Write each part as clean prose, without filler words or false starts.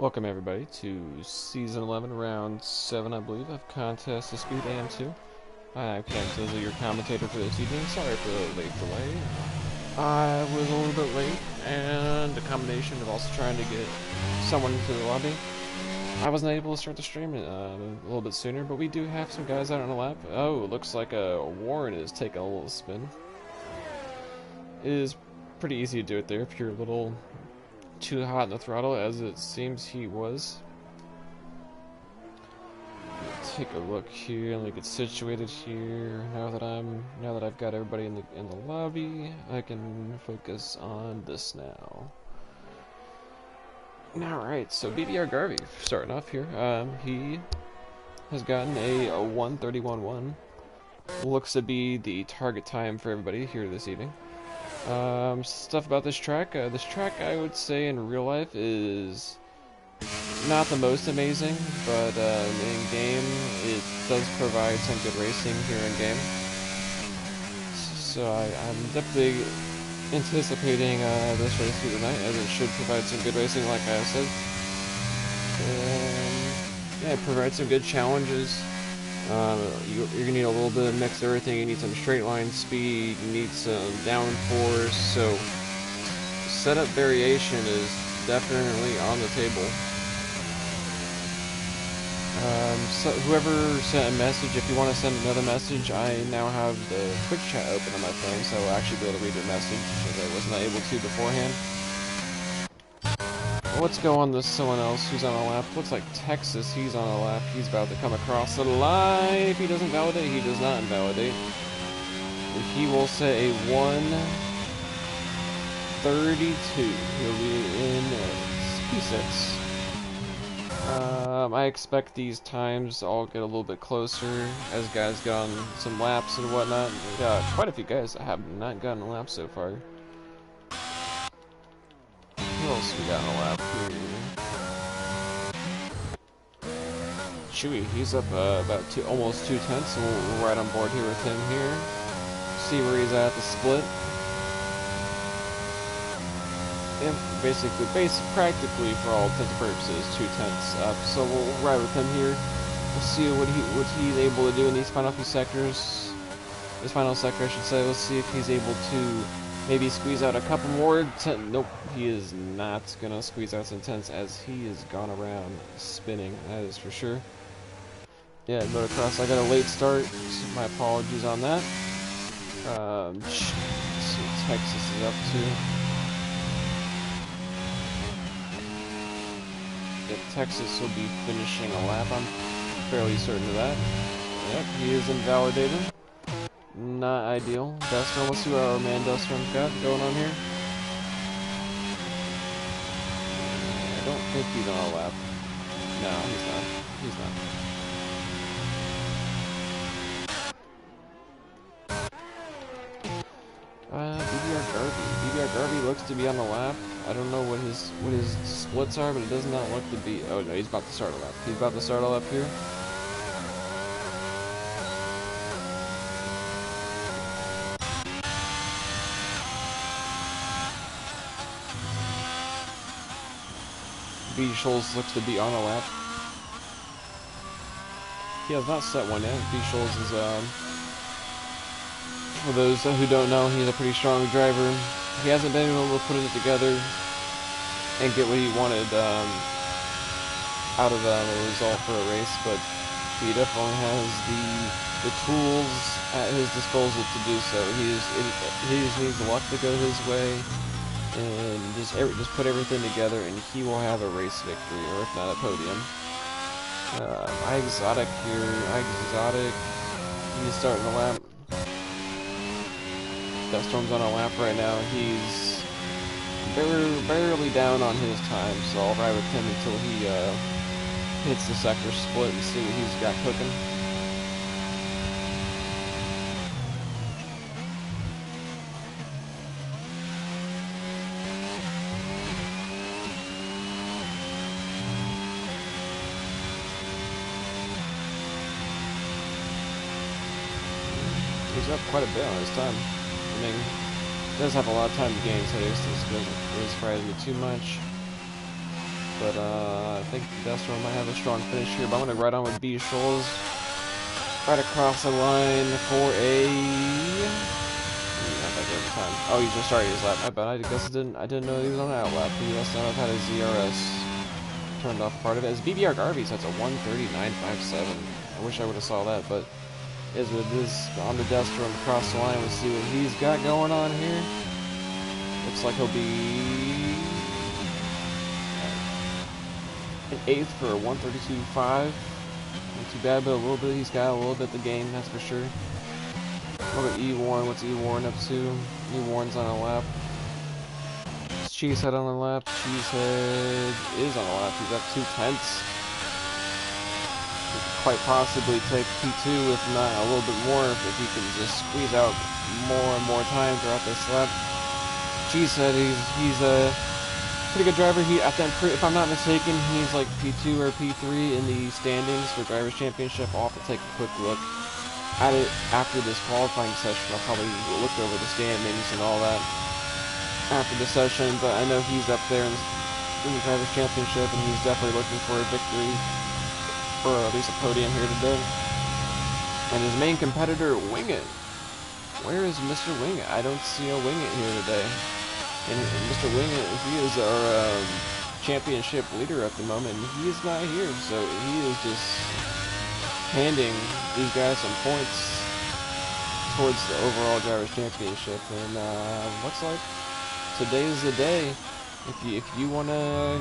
Welcome everybody to Season 11, Round 7, I believe, of Contest to Speed AM2. I'm Ken Sizzle, your commentator for this evening. Sorry for the late delay. I was a little bit late, and a combination of also trying to get someone into the lobby. I wasn't able to start the stream a little bit sooner, but we do have some guys out on the lap. Oh, it looks like Warren is taking a little spin. It is pretty easy to do it there if you're a little too hot in the throttle, as it seems he was. Take a look here. Let me get situated here. Now that I've got everybody in the lobby, I can focus on this now. Alright, so BBR Garvey starting off here. He has gotten a 1:31.1. Looks to be the target time for everybody here this evening. Stuff about this track. This track, I would say, in real life is not the most amazing, but in game, it does provide some good racing here in game. So I'm definitely anticipating this race here tonight, as it should provide some good racing, like I said. Yeah, it provides some good challenges. You're gonna need a little bit of mix of everything. You need some straight line speed, you need some downforce, so setup variation is definitely on the table. So whoever sent a message, if you want to send another message, I now have the Twitch chat open on my phone, so I'll actually be able to read your message, as I was not able to beforehand. Let's go on to someone else who's on a lap. Looks like Texas, he's on a lap. He's about to come across the line. If he doesn't validate, he does not invalidate. He will set a 1:32. He'll be in P6. I expect these times all get a little bit closer as guys get on some laps and whatnot. We've got quite a few guys that have not gotten a lap so far. Who else we got on a lap here? Chewy, he's up about almost 2/10, so we're right on board here with him here. See where he's at the split. Yeah, practically for all intents and purposes, 2/10 up. So we'll ride with him here. We'll see what he's able to do in these final few sectors. This final sector, I should say. Let's see if he's able to maybe squeeze out a couple more. Nope, he is not gonna squeeze out some tenths, as he has gone around spinning. That is for sure. Yeah, motocross. I got a late start. So my apologies on that. Let's see what Texas is up to. Texas will be finishing a lap, I'm fairly certain of that. Yep, he is invalidated. Not ideal. Dustin, let's see what our man Dustin's got going on here. I don't think he's on a lap. No, he's not. He's not. BBR Garvey. BBR Garvey looks to be on the lap. I don't know what his splits are, but it does not look to be. Oh no, he's about to start a lap. He's about to start a lap here. B. Scholes looks to be on a lap. He has not set one yet. B. Scholes is for those who don't know, he's a pretty strong driver. He hasn't been able to put it together and get what he wanted out of a result for a race, but he definitely has the tools at his disposal to do so. He just needs the luck to go his way, and just put everything together, and he will have a race victory, or if not a podium. Exotic here. Exotic. He's starting the lap. Duststorm's on a lap right now. He's barely down on his time, so I'll ride with him until he hits the sector split and see what he's got cooking. He's up quite a bit on his time. I mean, he does have a lot of time to gain, so this doesn't really surprise me too much. but I think Deathstorm might have a strong finish here. But I'm gonna ride on with B Shoals right across the line for a. Not that good of a time. Oh, he's just starting his lap. I bet. I guess I didn't know he was on an out lap. He must not have had his ZRS turned off part of it. His BBR Garvey's that's a 1:39.57. I wish I would have saw that, but is what it is. On the Deathstorm across the line. We'll see what he's got going on here. Looks like he'll be an 8th for a 1:32.5. Not too bad, but a little bit. He's got a little bit the game, that's for sure. What about E-Warren? What's E-Warren up to? E-Warren's on a lap. Cheesehead on a lap. Cheesehead is on a lap. He's up 2/10. Quite possibly take P2, if not a little bit more, if he can just squeeze out more and more time throughout this lap. Cheesehead, he's a pretty good driver. If I'm not mistaken, he's like P2 or P3 in the standings for Drivers' Championship. I'll have to take a quick look at it after this qualifying session. I'll probably look over the standings and all that after the session, but I know he's up there in the Drivers' Championship, and he's definitely looking for a victory, or at least a podium here today. And his main competitor, Wingit. Where is Mr. Wingit? I don't see a Wingit here today. And Mr. Wingit, he is our championship leader at the moment, and he is not here, so he is just handing these guys some points towards the overall Drivers' Championship. And looks like today is the day. If you want to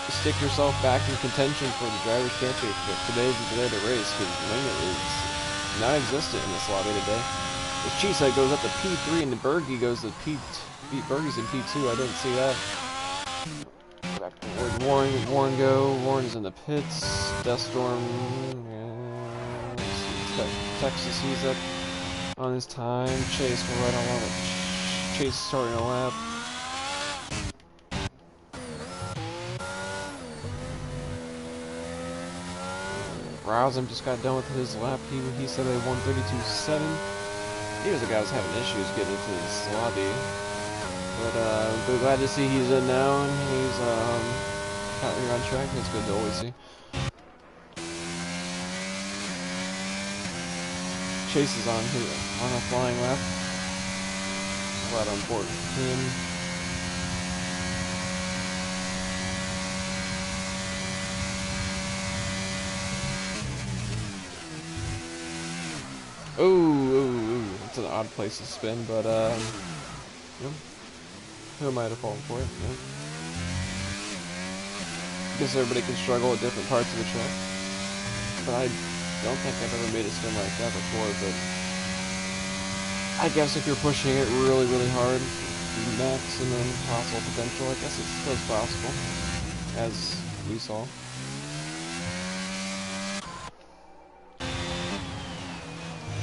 stick yourself back in contention for the Drivers' Championship, today's the day to race, because Wingit is non-existent in this lobby today. The Cheesehead goes up to P3, and the Bergie goes to P2. Bergie's in P2, I didn't see that. Back to Warren go. Warren's in the pits. Deathstorm, Texas, he's up on his time. Chase will ride along with Chase starting a lap. Rousem just got done with his lap. He said a 1:32.7. He was the guy who was having issues getting into this lobby. But we're glad to see he's in now, and he's out here on track. It's good to always see. Chase is on a flying lap. Glad on board him. Oh, it's an odd place to spin, but you know, who might have fallen for it? Yeah. Guess everybody can struggle at different parts of the track, but I don't think I've ever made a spin like that before. But I guess if you're pushing it really, really hard, maximum possible potential, I guess it's still possible, as we saw.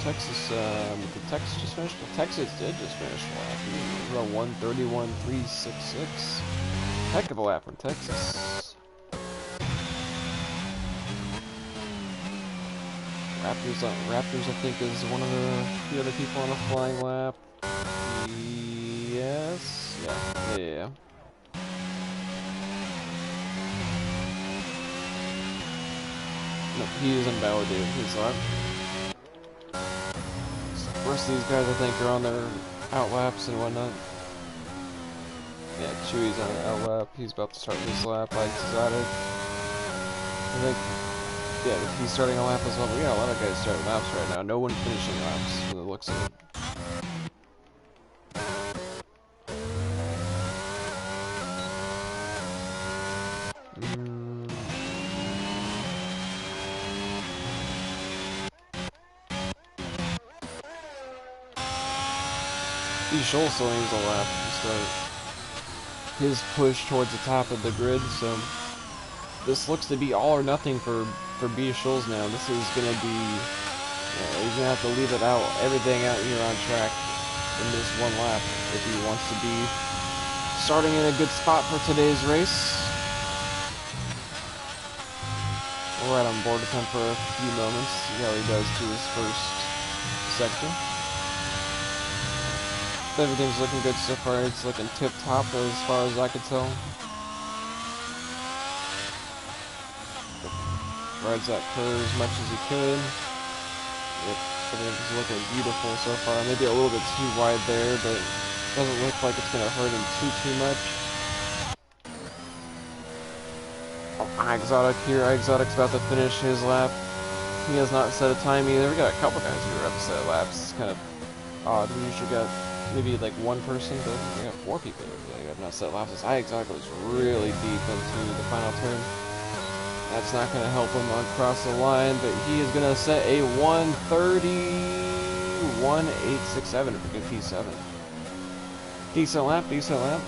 Texas, did Texas just finish? Well, Texas did just finish a lap. 1:31.366. Heck of a lap from Texas. Raptors, I think, is one of the other people on a flying lap. Yes. Yeah. No, he is invalidated his lap. The rest of these guys, I think, are on their out laps and whatnot. Yeah, Chewy's on an out lap. He's about to start his lap. I decided. I think, yeah, he's starting a lap as well. We got a lot of guys starting laps right now. No one finishing laps, from the looks of it. Scholl still needs a lap to start his push towards the top of the grid, so this looks to be all or nothing for B. Scholes now. This is going to be, he's going to have to leave it out, everything out here on track in this one lap if he wants to be starting in a good spot for today's race. We're right on board with him for a few moments, see how he does to his first section. Everything's looking good so far. It's looking tip-top as far as I could tell. rides that curve as much as he could. Yep, everything's looking beautiful so far. Maybe a little bit too wide there, but doesn't look like it's gonna hurt him too much. Oh, Exotic here. Exotic's about to finish his lap. He has not set a time either. We got a couple guys who are about to set laps. It's kind of odd. We usually got maybe like one person, but we got 4 people that have not set laps. This Exotic was really deep into the final turn. That's not going to help him across the line, but he is going to set a 1:31.867 for good P7. Decent lap, decent lap.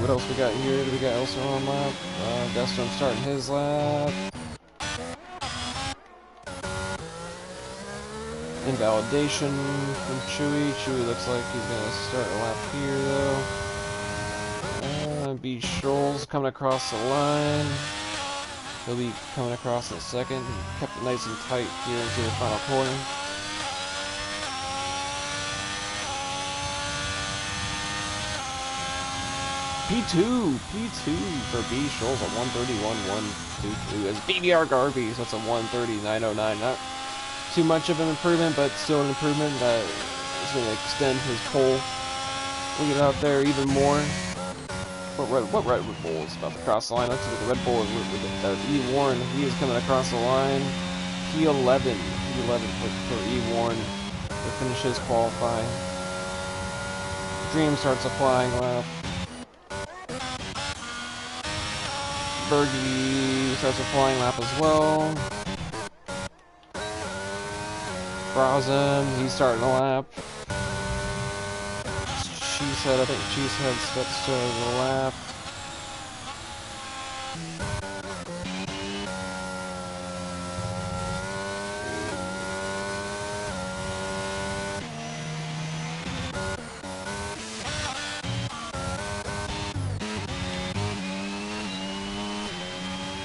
What else we got here? Do we got Elsa on lap? Destrom starting his lap. Invalidation from Chewy. Chewy looks like he's going to start a lap here, though. B. Scholl's coming across the line. He'll be coming across in a second. He kept it nice and tight here into the final corner. P2 for B. Scholl's at 1:31.122 as BBR Garvey, so it's a 1:30.909. Not too much of an improvement, but still an improvement that is going to extend his pole. We'll get out there even more. What Red Bull is about to cross the line? Looks like the Red Bull with E. Warren. He is coming across the line. P11 for E. Warren to finish his qualifying. Dream starts a flying lap. Bergie starts a flying lap as well. Brosm, he's starting a lap. Cheesehead, I think Cheesehead's about to start the lap.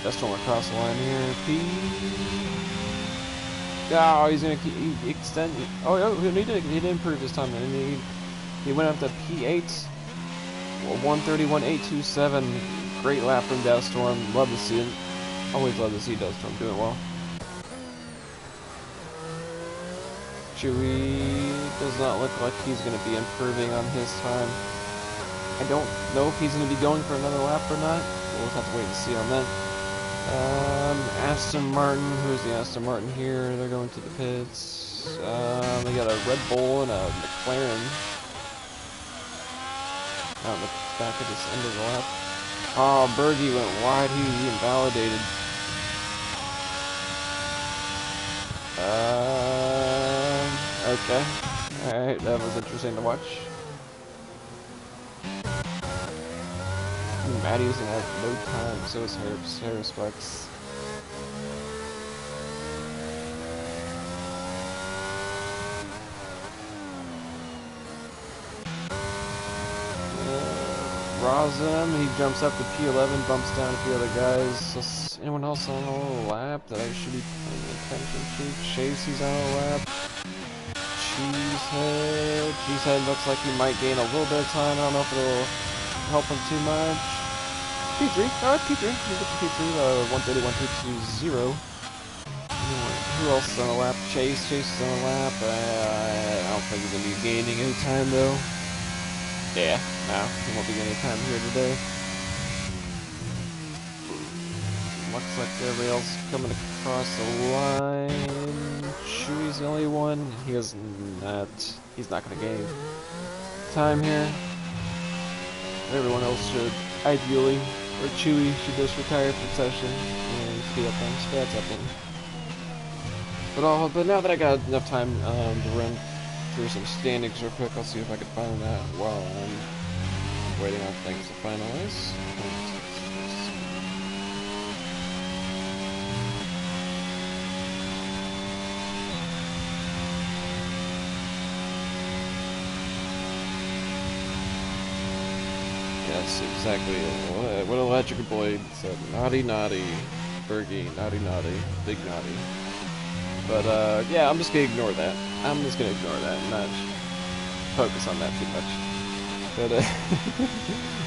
Just one across the line here. P. Oh, he's gonna keep extend. Oh, he did improve this time. And he went up to P8. 1:31.827. Great lap from Deathstorm. Love to see it. Always love to see Deathstorm doing well. Chewy does not look like he's going to be improving on his time. I don't know if he's going to be going for another lap or not. We'll have to wait and see on that. Aston Martin, who's the Aston Martin here? They're going to the pits. They got a Red Bull and a McLaren out in the back of this end of the lap. Oh, Bergie went wide. He invalidated. Okay. Alright, that was interesting to watch. Maddie's gonna have no time, so is Harris Bucks. Rosem, he jumps up to P11, bumps down a few other guys. So, anyone else on a lap that I should be paying attention to? Chase, he's on a lap. Cheesehead looks like he might gain a little bit of time. I don't know if it'll help him too much. P3, alright, P3. We get to P3, 1:31.220. Who else is on a lap? Chase is on a lap. I don't think he's gonna be gaining any time though. Yeah, no, he won't be getting any time here today. Looks like everybody else coming across the line. Chewy's the only one. He's not gonna gain time here. Everyone else should, ideally, or Chewy should just retire from session and speed up things. That's up then. But now that I got enough time to run through some standings real quick, I'll see if I can find that while I'm waiting on things to finalize. That's exactly what Electric Blade said. Naughty, Bergie, naughty, big naughty. But yeah, I'm just gonna ignore that. I'm just gonna ignore that and not focus on that too much. But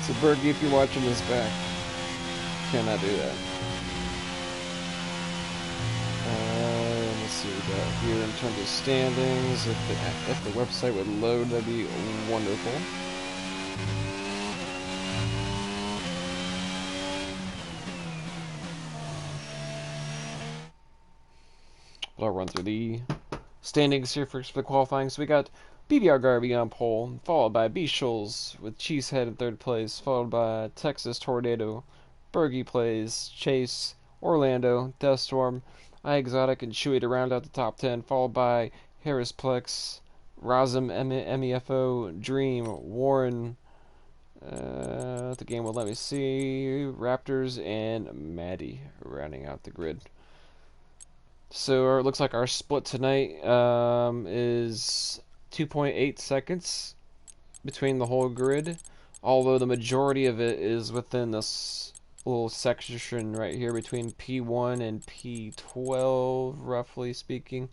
so Bergie, if you're watching this back, cannot do that. see what we got here in terms of standings. If the website would load, that'd be wonderful. But I'll run through the standings here first for the qualifying. So we got BBR Garvey on pole, followed by B. Schulz with Cheesehead in third place, followed by Texas Tornado, Bergie Plays, Chase, Orlando, Deathstorm, iExotic, and Chewy to round out the top 10, followed by Harrisplex, Razum, MEFO, Dream, Warren, the game will let me see, Raptors, and Maddie rounding out the grid. So it looks like our split tonight is 2.8 seconds between the whole grid, although the majority of it is within this little section right here between P1 and P12, roughly speaking.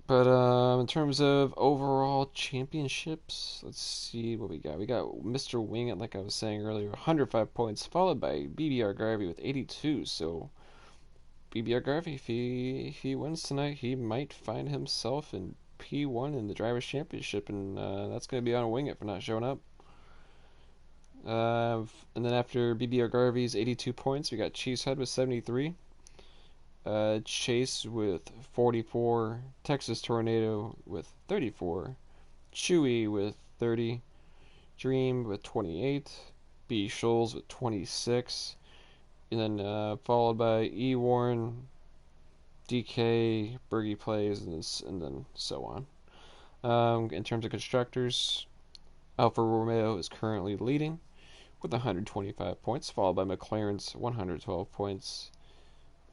But in terms of overall championships, let's see what we got. We got Mr. Wing It, like I was saying earlier, 105 points, followed by BBR Garvey with 82. So BBR Garvey, if he wins tonight, he might find himself in P1 in the Drivers' Championship, and that's going to be on Wing It for not showing up. And then after BBR Garvey's 82 points, we got Cheesehead with 73. Chase with 44, Texas Tornado with 34, Chewy with 30, Dream with 28, B. Schulz with 26, and then followed by E. Warren, DK, Bergie Plays, and then so on. In terms of constructors, Alfa Romeo is currently leading with 125 points, followed by McLaren's 112 points.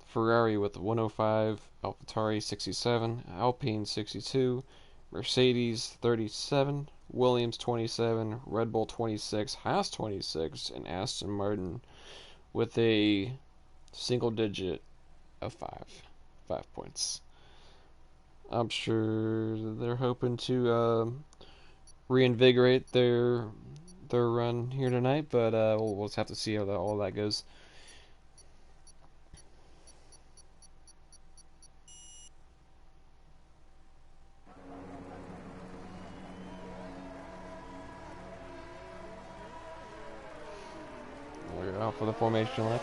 Ferrari with 105, AlphaTauri 67, Alpine 62, Mercedes 37, Williams 27, Red Bull 26, Haas 26, and Aston Martin with a single digit of 5 points. I'm sure they're hoping to reinvigorate their run here tonight, but we'll just have to see how all that goes. For the formation lap.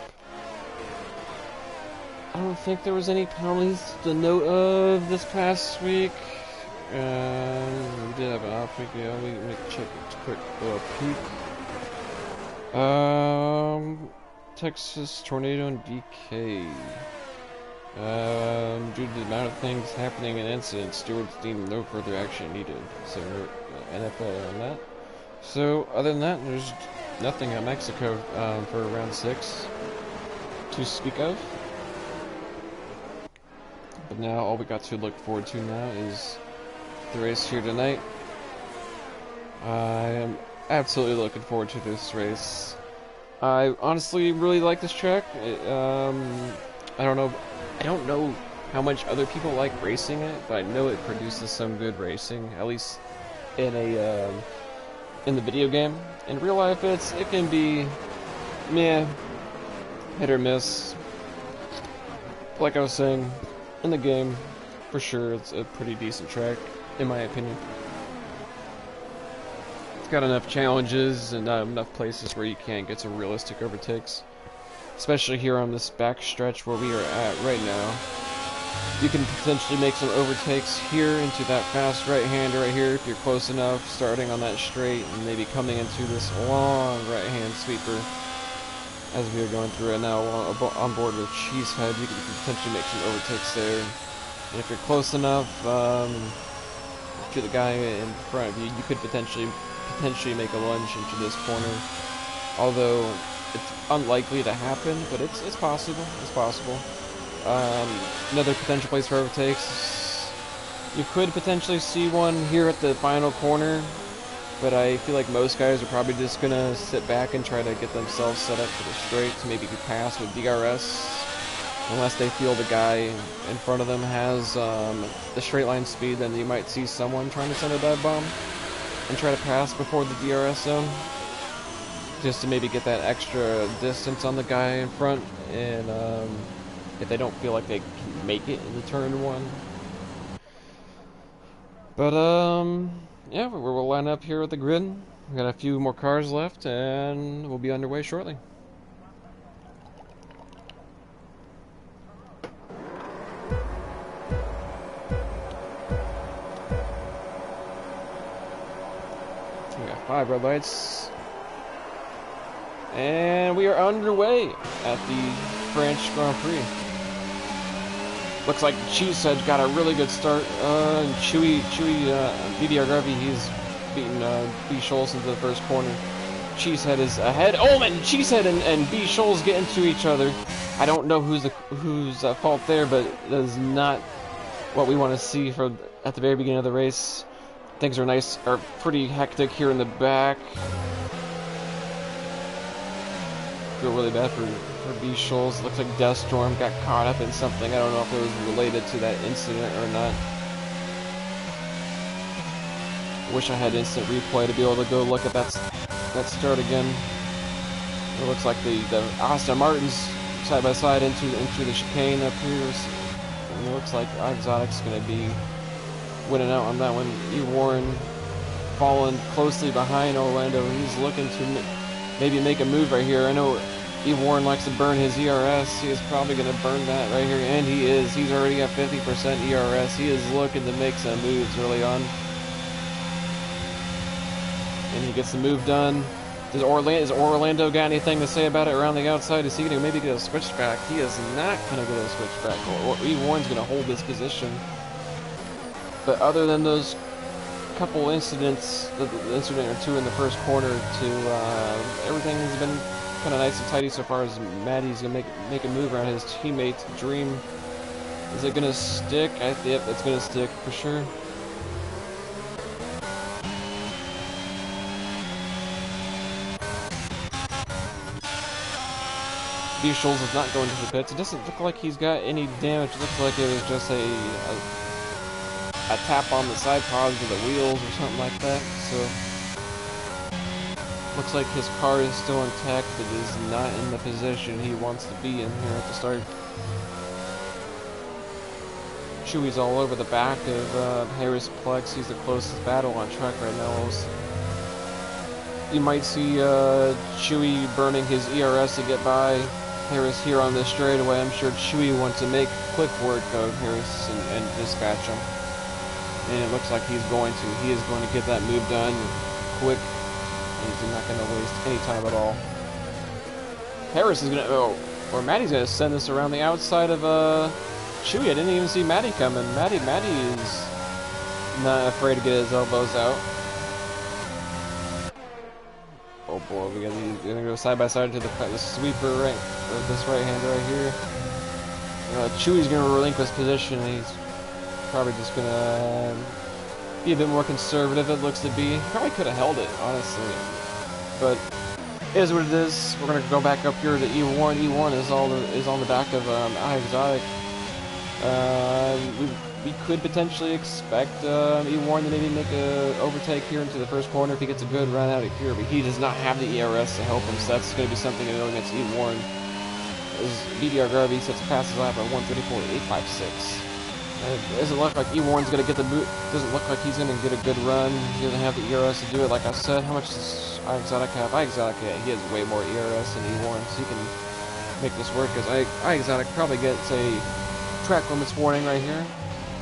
I don't think there was any penalties to note of this past week. We did have an off week. Yeah, we make a check a quick peek. Texas Tornado and DK. Due to the amount of things happening in incidents, stewards deemed no further action needed. So NFL on that. So other than that, there's nothing at Mexico for round 6 to speak of. But now all we got to look forward to now is the race here tonight. I am absolutely looking forward to this race. I honestly really like this track. I don't know how much other people like racing it, but I know it produces some good racing, at least in the video game. In real life, it can be meh, hit or miss. Like I was saying, in the game, for sure, it's a pretty decent track, in my opinion. It's got enough challenges and enough places where you can get some realistic overtakes. Especially here on this back stretch where we are at right now. You can potentially make some overtakes here into that fast right-hander right here if you're close enough, starting on that straight and maybe coming into this long right-hand sweeper as we are going through it now on board with Cheesehead. You can potentially make some overtakes there. And if you're close enough, if you're the guy in front of you, you could potentially make a lunge into this corner. Although it's unlikely to happen, but it's possible. It's possible. Another potential place for overtakes. You could potentially see one here at the final corner, but I feel like most guys are probably just gonna sit back and try to get themselves set up for the straight to maybe pass with DRS, unless they feel the guy in front of them has the straight line speed. Then you might see someone trying to send a dive bomb and try to pass before the DRS zone, just to maybe get that extra distance on the guy in front and if they don't feel like they can make it into turn one. But yeah, we'll line up here at the grid. We got a few more cars left, and we'll be underway shortly. We got 5 red lights. And we are underway at the French Grand Prix. Looks like Cheesehead got a really good start. BBR Garvey, he's beaten B. Scholes into the first corner. Cheesehead is ahead. Oh man, Cheesehead and B. Scholes get into each other. I don't know who's fault there, but that is not what we want to see at the very beginning of the race. Things are pretty hectic here in the back. Feel really bad for B. Scholes. Looks like Death Storm got caught up in something. I don't know if it was related to that incident or not. Wish I had instant replay to be able to go look at that start again. It looks like the Aston Martins side by side into the chicane up here. And it looks like Exotic's going to be winning out on that one. E. Warren falling closely behind Orlando. He's looking to maybe make a move right here. I know E. Warren likes to burn his ERS. He is probably going to burn that right here, and he is. He's already got 50% ERS. He is looking to make some moves early on. And he gets the move done. Does Orlando got anything to say about it around the outside? Is he going to maybe get a switchback? He is not going to get a switchback. E. Warren's going to hold this position. But other than those couple incidents, the incident or two in the first corner, everything has been kind of nice and tidy so far. As Maddie's gonna make a move around his teammate's Dream. Is it gonna stick? Yep, it's gonna stick for sure. B. Scholes is not going to the pits. It doesn't look like he's got any damage. It looks like it was just a tap on the side pods of the wheels or something like that. So looks like his car is still intact, but is not in the position he wants to be in here at the start. Chewy's all over the back of Harris Plex. He's the closest battle on track right now. You might see Chewy burning his ERS to get by Harris here on this straightaway. I'm sure Chewy wants to make quick work of Harris and dispatch him. And it looks like he's going to. He is going to get that move done quick. He's not going to waste any time at all. Harris is going to, or Maddie's going to send this around the outside of Chewy. I didn't even see Maddie coming. Maddie is not afraid to get his elbows out. Oh boy, we're going to go side by side to the sweeper right, this right hander right here. Chewy's going to relinquish position. He's probably just going to be a bit more conservative, it looks to be. Probably could have held it, honestly. But it is what it is. We're going to go back up here to E. Warren. E. Warren is on the back of Exotic. We could potentially expect E. Warren to maybe make a overtake here into the first corner if he gets a good run out of here, but he does not have the ERS to help him, so that's going to be something to know against E. Warren. As BDR Garvey sets past his lap at 134.856. It doesn't look like E. Warren's going to get the boot. Doesn't look like he's going to get a good run. He doesn't have the ERS to do it. Like I said, how much does Exotic have? Exotic, yeah, he has way more ERS than E. Warren, so he can make this work. Because Exotic probably gets a track limits warning right here.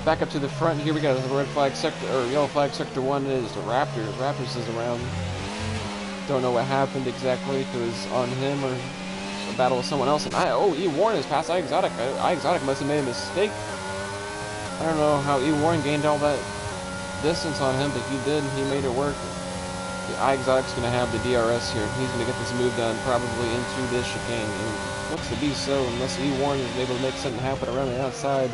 Back up to the front. Here we got the red flag sector, or yellow flag sector 1 is the Raptors. Raptors is around. Don't know what happened exactly. If it was on him or a battle with someone else. And E. Warren is past Exotic. Exotic must have made a mistake. I don't know how E. Warren gained all that distance on him, but he did. He made it work. The Exotic's going to have the DRS here. He's going to get this move done probably into this chicane. And it looks to be so, unless E. Warren is able to make something happen around the outside.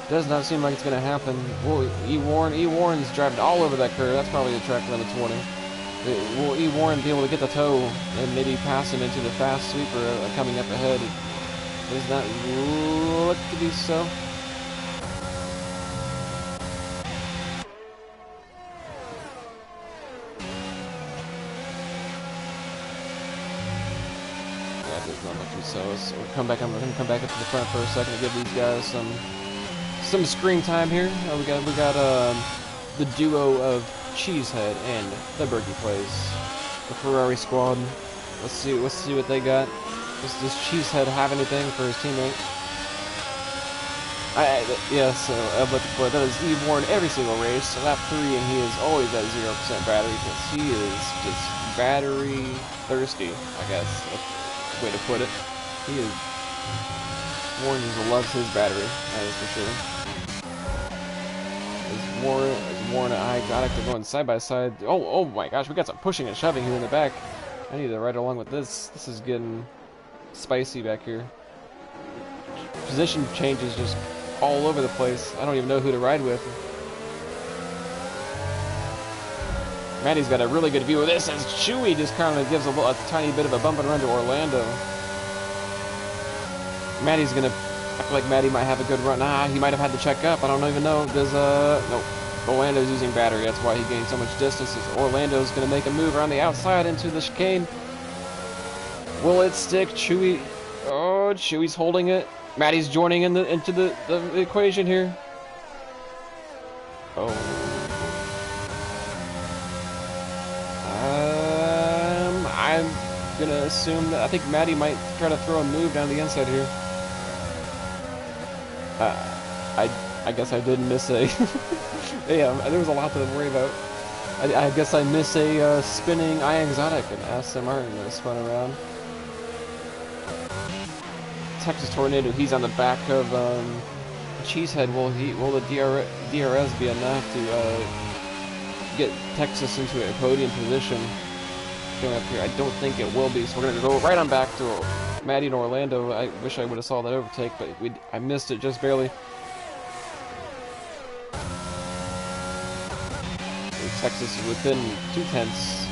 Does not seem like it's going to happen. Will E. Warren's driving all over that curve. That's probably a track limits warning. Will E. Warren be able to get the toe and maybe pass him into the fast sweeper coming up ahead? It does not look to be so. does not look too so. We'll come back. I'm gonna come back up to the front for a second to give these guys some screen time here. We got the duo of Cheesehead and the Berkey Plays, the Ferrari squad. Let's see what they got. Does Cheesehead have anything for his teammate? Yes, but that is he won every single race, lap 3, and he is always at 0% battery because he is just battery thirsty, I guess. That's the way to put it. He is. Warren just loves his battery, that is for sure. As Warren and I Exotic are going side by side. Oh my gosh, we got some pushing and shoving here in the back. I need to ride along with this. This is getting spicy back here. Position changes just all over the place. I don't even know who to ride with. Maddie's got a really good view of this as Chewy just kind of gives a tiny bit of a bump and run to Orlando. Maddie's gonna. I feel like Maddie might have a good run. He might have had to check up. I don't even know. Does nope. Orlando's using battery. That's why he gained so much distance. Orlando's gonna make a move around the outside into the chicane. Will it stick? Chewy. Oh, Chewy's holding it. Maddie's joining into the equation here. Oh. I'm gonna assume that I think Maddie might try to throw a move down the inside here. I guess I did miss a. Yeah, there was a lot to worry about. I guess I missed a spinning Exotic and Aston Martin that spun around. Texas Tornado, he's on the back of Cheesehead. Will the DRS be enough to get Texas into a podium position going up here? I don't think it will be, so we're going to go right on back to Maddie and Orlando. I wish I would have saw that overtake, but I missed it just barely. Texas is within 0.2.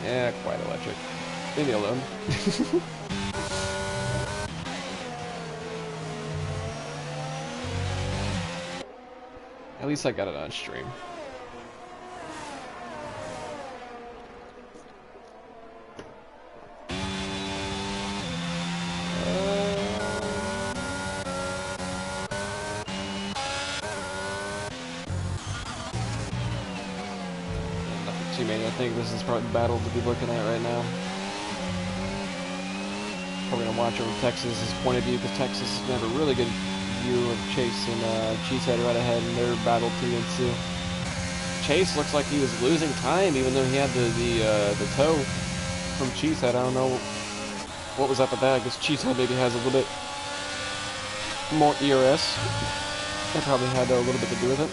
Yeah, quite electric. Leave me alone. At least I got it on stream. I think this is probably the battle to be looking at right now. Probably gonna watch over Texas's point of view because Texas is gonna have a really good view of Chase and Cheesehead right ahead in their battle 2 and 2. Chase looks like he was losing time even though he had the toe from Cheesehead. I don't know what was up with that. I guess Cheesehead maybe has a little bit more ERS. That probably had a little bit to do with it.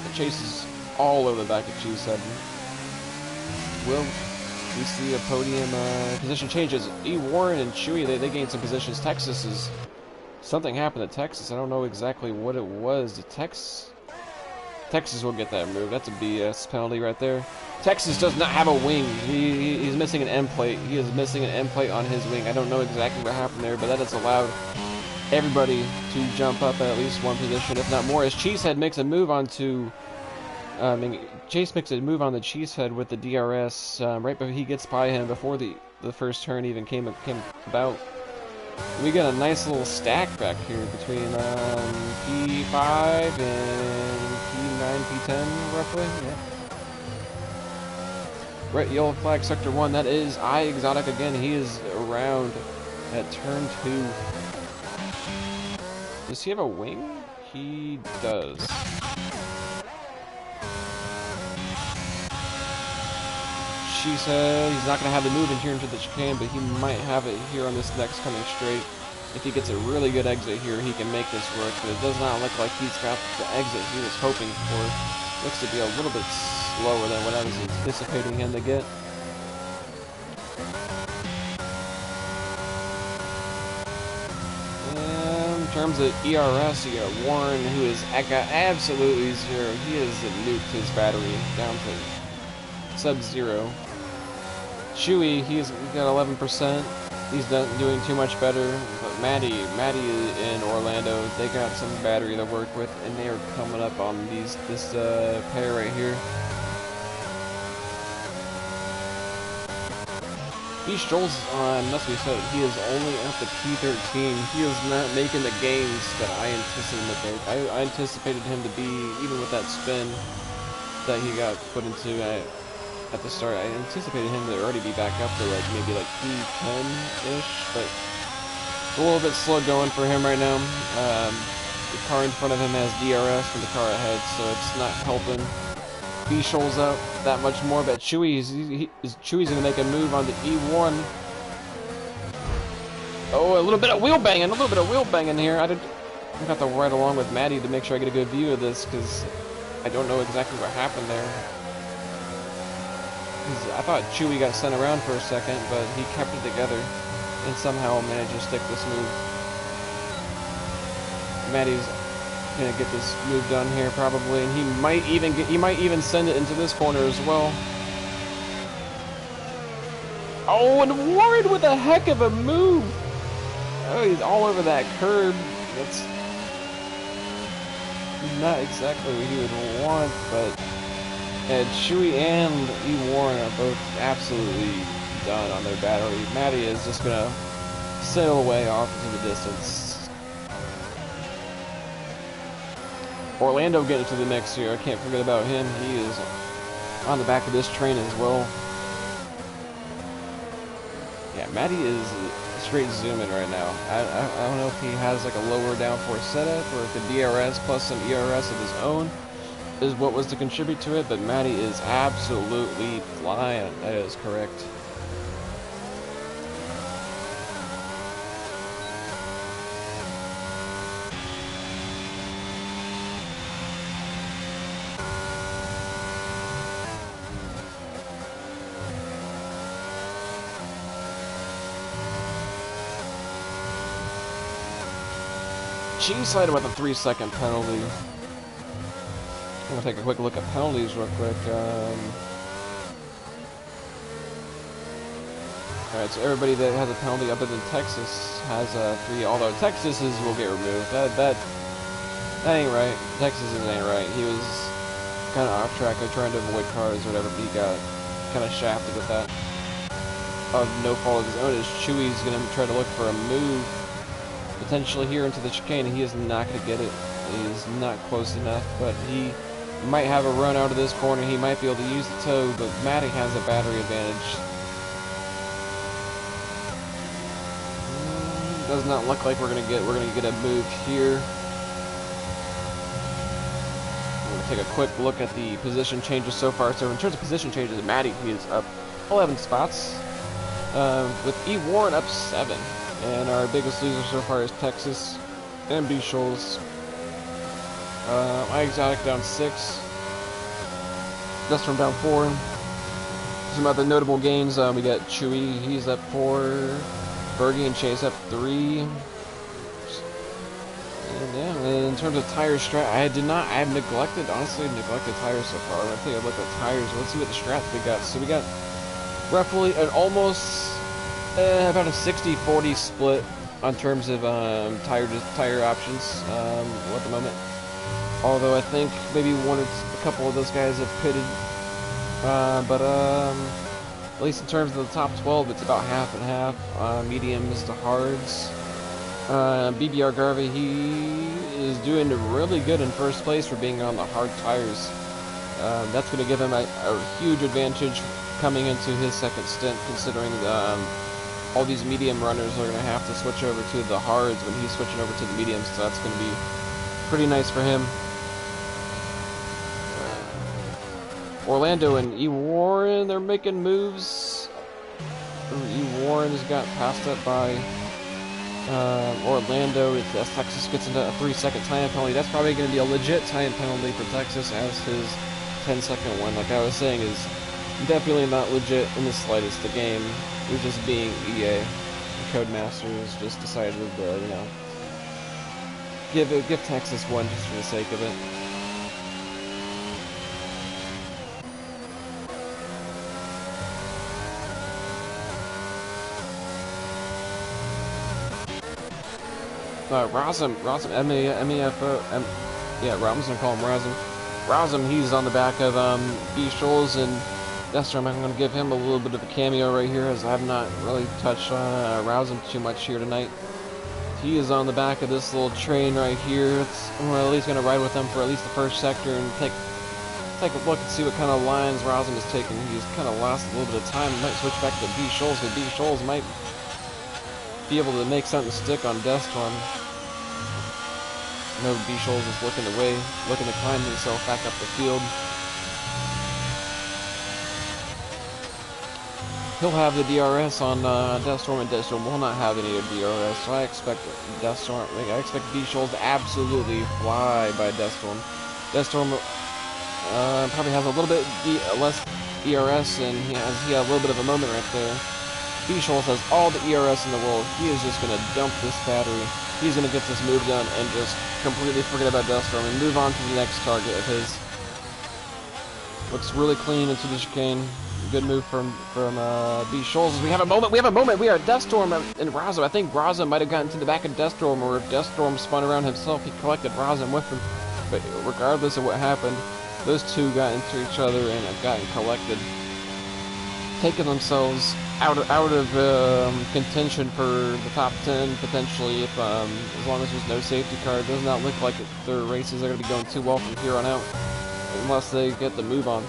But Chase is all over the back of Cheesehead. Will we see a podium position changes? Warren and Chewy, they gained some positions. Texas is... Something happened to Texas. I don't know exactly what it was. Texas will get that move. That's a BS penalty right there. Texas does not have a wing. He's missing an end plate. He is missing an end plate on his wing. I don't know exactly what happened there, but that has allowed everybody to jump up at least one position, if not more, as Cheesehead makes a move onto... Chase makes a move on the Cheesehead with the DRS right before he gets by him, before the first turn even came about. We got a nice little stack back here between P5 and P9, P10, roughly. Yeah. Right, yellow flag, sector 1. That is Exotic again. He is around at turn 2. Does he have a wing? He does. She said he's not going to have the move in here into the chicane, but he might have it here on this next coming straight. If he gets a really good exit here, he can make this work, but it does not look like he's got the exit he was hoping for. Looks to be a little bit slower than what I was anticipating him to get. In terms of ERS, you got Warren, who is absolutely zero. He has nuked his battery down to sub-zero. Chewy, he's got 11%. He's doing too much better. But Maddie and Orlando, they got some battery to work with, and they are coming up on this pair right here. B. Schultz, must be said, he is only at the P13. He is not making the gains that I anticipated him to make. I anticipated him to be, even with that spin that he got put into at the start, I anticipated him to already be back up to like maybe like P10-ish, but it's a little bit slow going for him right now. The car in front of him has DRS from the car ahead, so it's not helping B. Schultz out that much more. But Chewy's going to make a move on the E1. Oh, a little bit of wheel banging here. I have to ride along with Maddie to make sure I get a good view of this, because I don't know exactly what happened there. I thought Chewy got sent around for a second, but he kept it together and somehow managed to stick this move. Maddie's gonna get this move done here probably, and he might even send it into this corner as well. Oh, and Warren with a heck of a move. Oh, he's all over that curb. That's not exactly what he would want, but Chewy and E. Warren are both absolutely done on their battery. Maddie is just gonna sail away off into the distance. Orlando getting into the mix here. I can't forget about him. He is on the back of this train as well. Yeah, Maddie is straight zooming right now. I don't know if he has like a lower downforce setup, or if the DRS plus some ERS of his own is what was to contribute to it, but Maddie is absolutely flying. That is correct. Cheese sided with a 3-second penalty. I'm gonna take a quick look at penalties real quick. Alright, so everybody that has a penalty other than Texas has 3, although Texas's will get removed. That ain't right. Texas's ain't right. He was kind of off track of trying to avoid cars or whatever, but he got kind of shafted with that. Of no fault of his own, as Chewy's gonna try to look for a move potentially here into the chicane. He is not gonna get it. He is not close enough, but he might have a run out of this corner. He might be able to use the toe, but Maddie has a battery advantage. Does not look like we're gonna get a move here. I'm gonna take a quick look at the position changes so far. So in terms of position changes, Maddie, he is up 11 spots, with E. Warren up 7, and our biggest loser so far is Texas and B. Schultz. My Exotic down 6. Dustrum down 4. Some other notable gains. We got Chewy, he's up 4. Bergie and Chase up 3. And yeah, in terms of tire strat, I've neglected tires so far. I'm gonna take a look at tires. Let's see what the strats we got. So we got roughly an almost about a 60-40 split on terms of tire options at the moment. Although I think maybe a couple of those guys have pitted, but at least in terms of the top 12, it's about half and half. Mediums to hards. BBR Garvey, he is doing really good in first place for being on the hard tires. That's going to give him a huge advantage coming into his second stint, considering all these medium runners are going to have to switch over to the hards when he's switching over to the mediums, so that's going to be pretty nice for him. Orlando and E. Warren, they're making moves. E. Warren has got passed up by Orlando. If Texas gets into a 3-second time penalty, that's probably going to be a legit time penalty for Texas, as his 10-second one, like I was saying, is definitely not legit in the slightest. The game is just being EA. The Codemasters just decided to, give Texas one just for the sake of it. Razum, M-E-F-O, yeah, I'm gonna call him Razum. Razum, he's on the back of B. Schultz, and Deathstorm, I'm going to give him a little bit of a cameo right here, as I have not really touched on Rousum too much here tonight. He is on the back of this little train right here. We're at least going to ride with him for at least the first sector and take a look and see what kind of lines Rousum is taking. He's kind of lost a little bit of time. Might switch back to B Shoals, but B Shoals might be able to make something stick on Deathstorm. No, B Shoals is looking away, looking to climb himself back up the field. He'll have the DRS on Deathstorm, and Deathstorm will not have any DRS, so I expect B Shoals to absolutely fly by Deathstorm. Deathstorm probably has a little bit less ERS, and he had a little bit of a moment right there. B Shoals has all the ERS in the world. He is just going to dump this battery. He's going to get this move done and just completely forget about Deathstorm and move on to the next target of his. Looks really clean into the chicane. Good move from B Shoals. We have a moment. We are Deathstorm and Raza. I think Raza might have gotten to the back of Deathstorm, or if Deathstorm spun around himself, he collected Raza with him. But regardless of what happened, those two got into each other and have gotten collected, taking themselves out of contention for the top 10 potentially. If as long as there's no safety car, it does not look like their races are going to be going too well from here on out, unless they get the move on.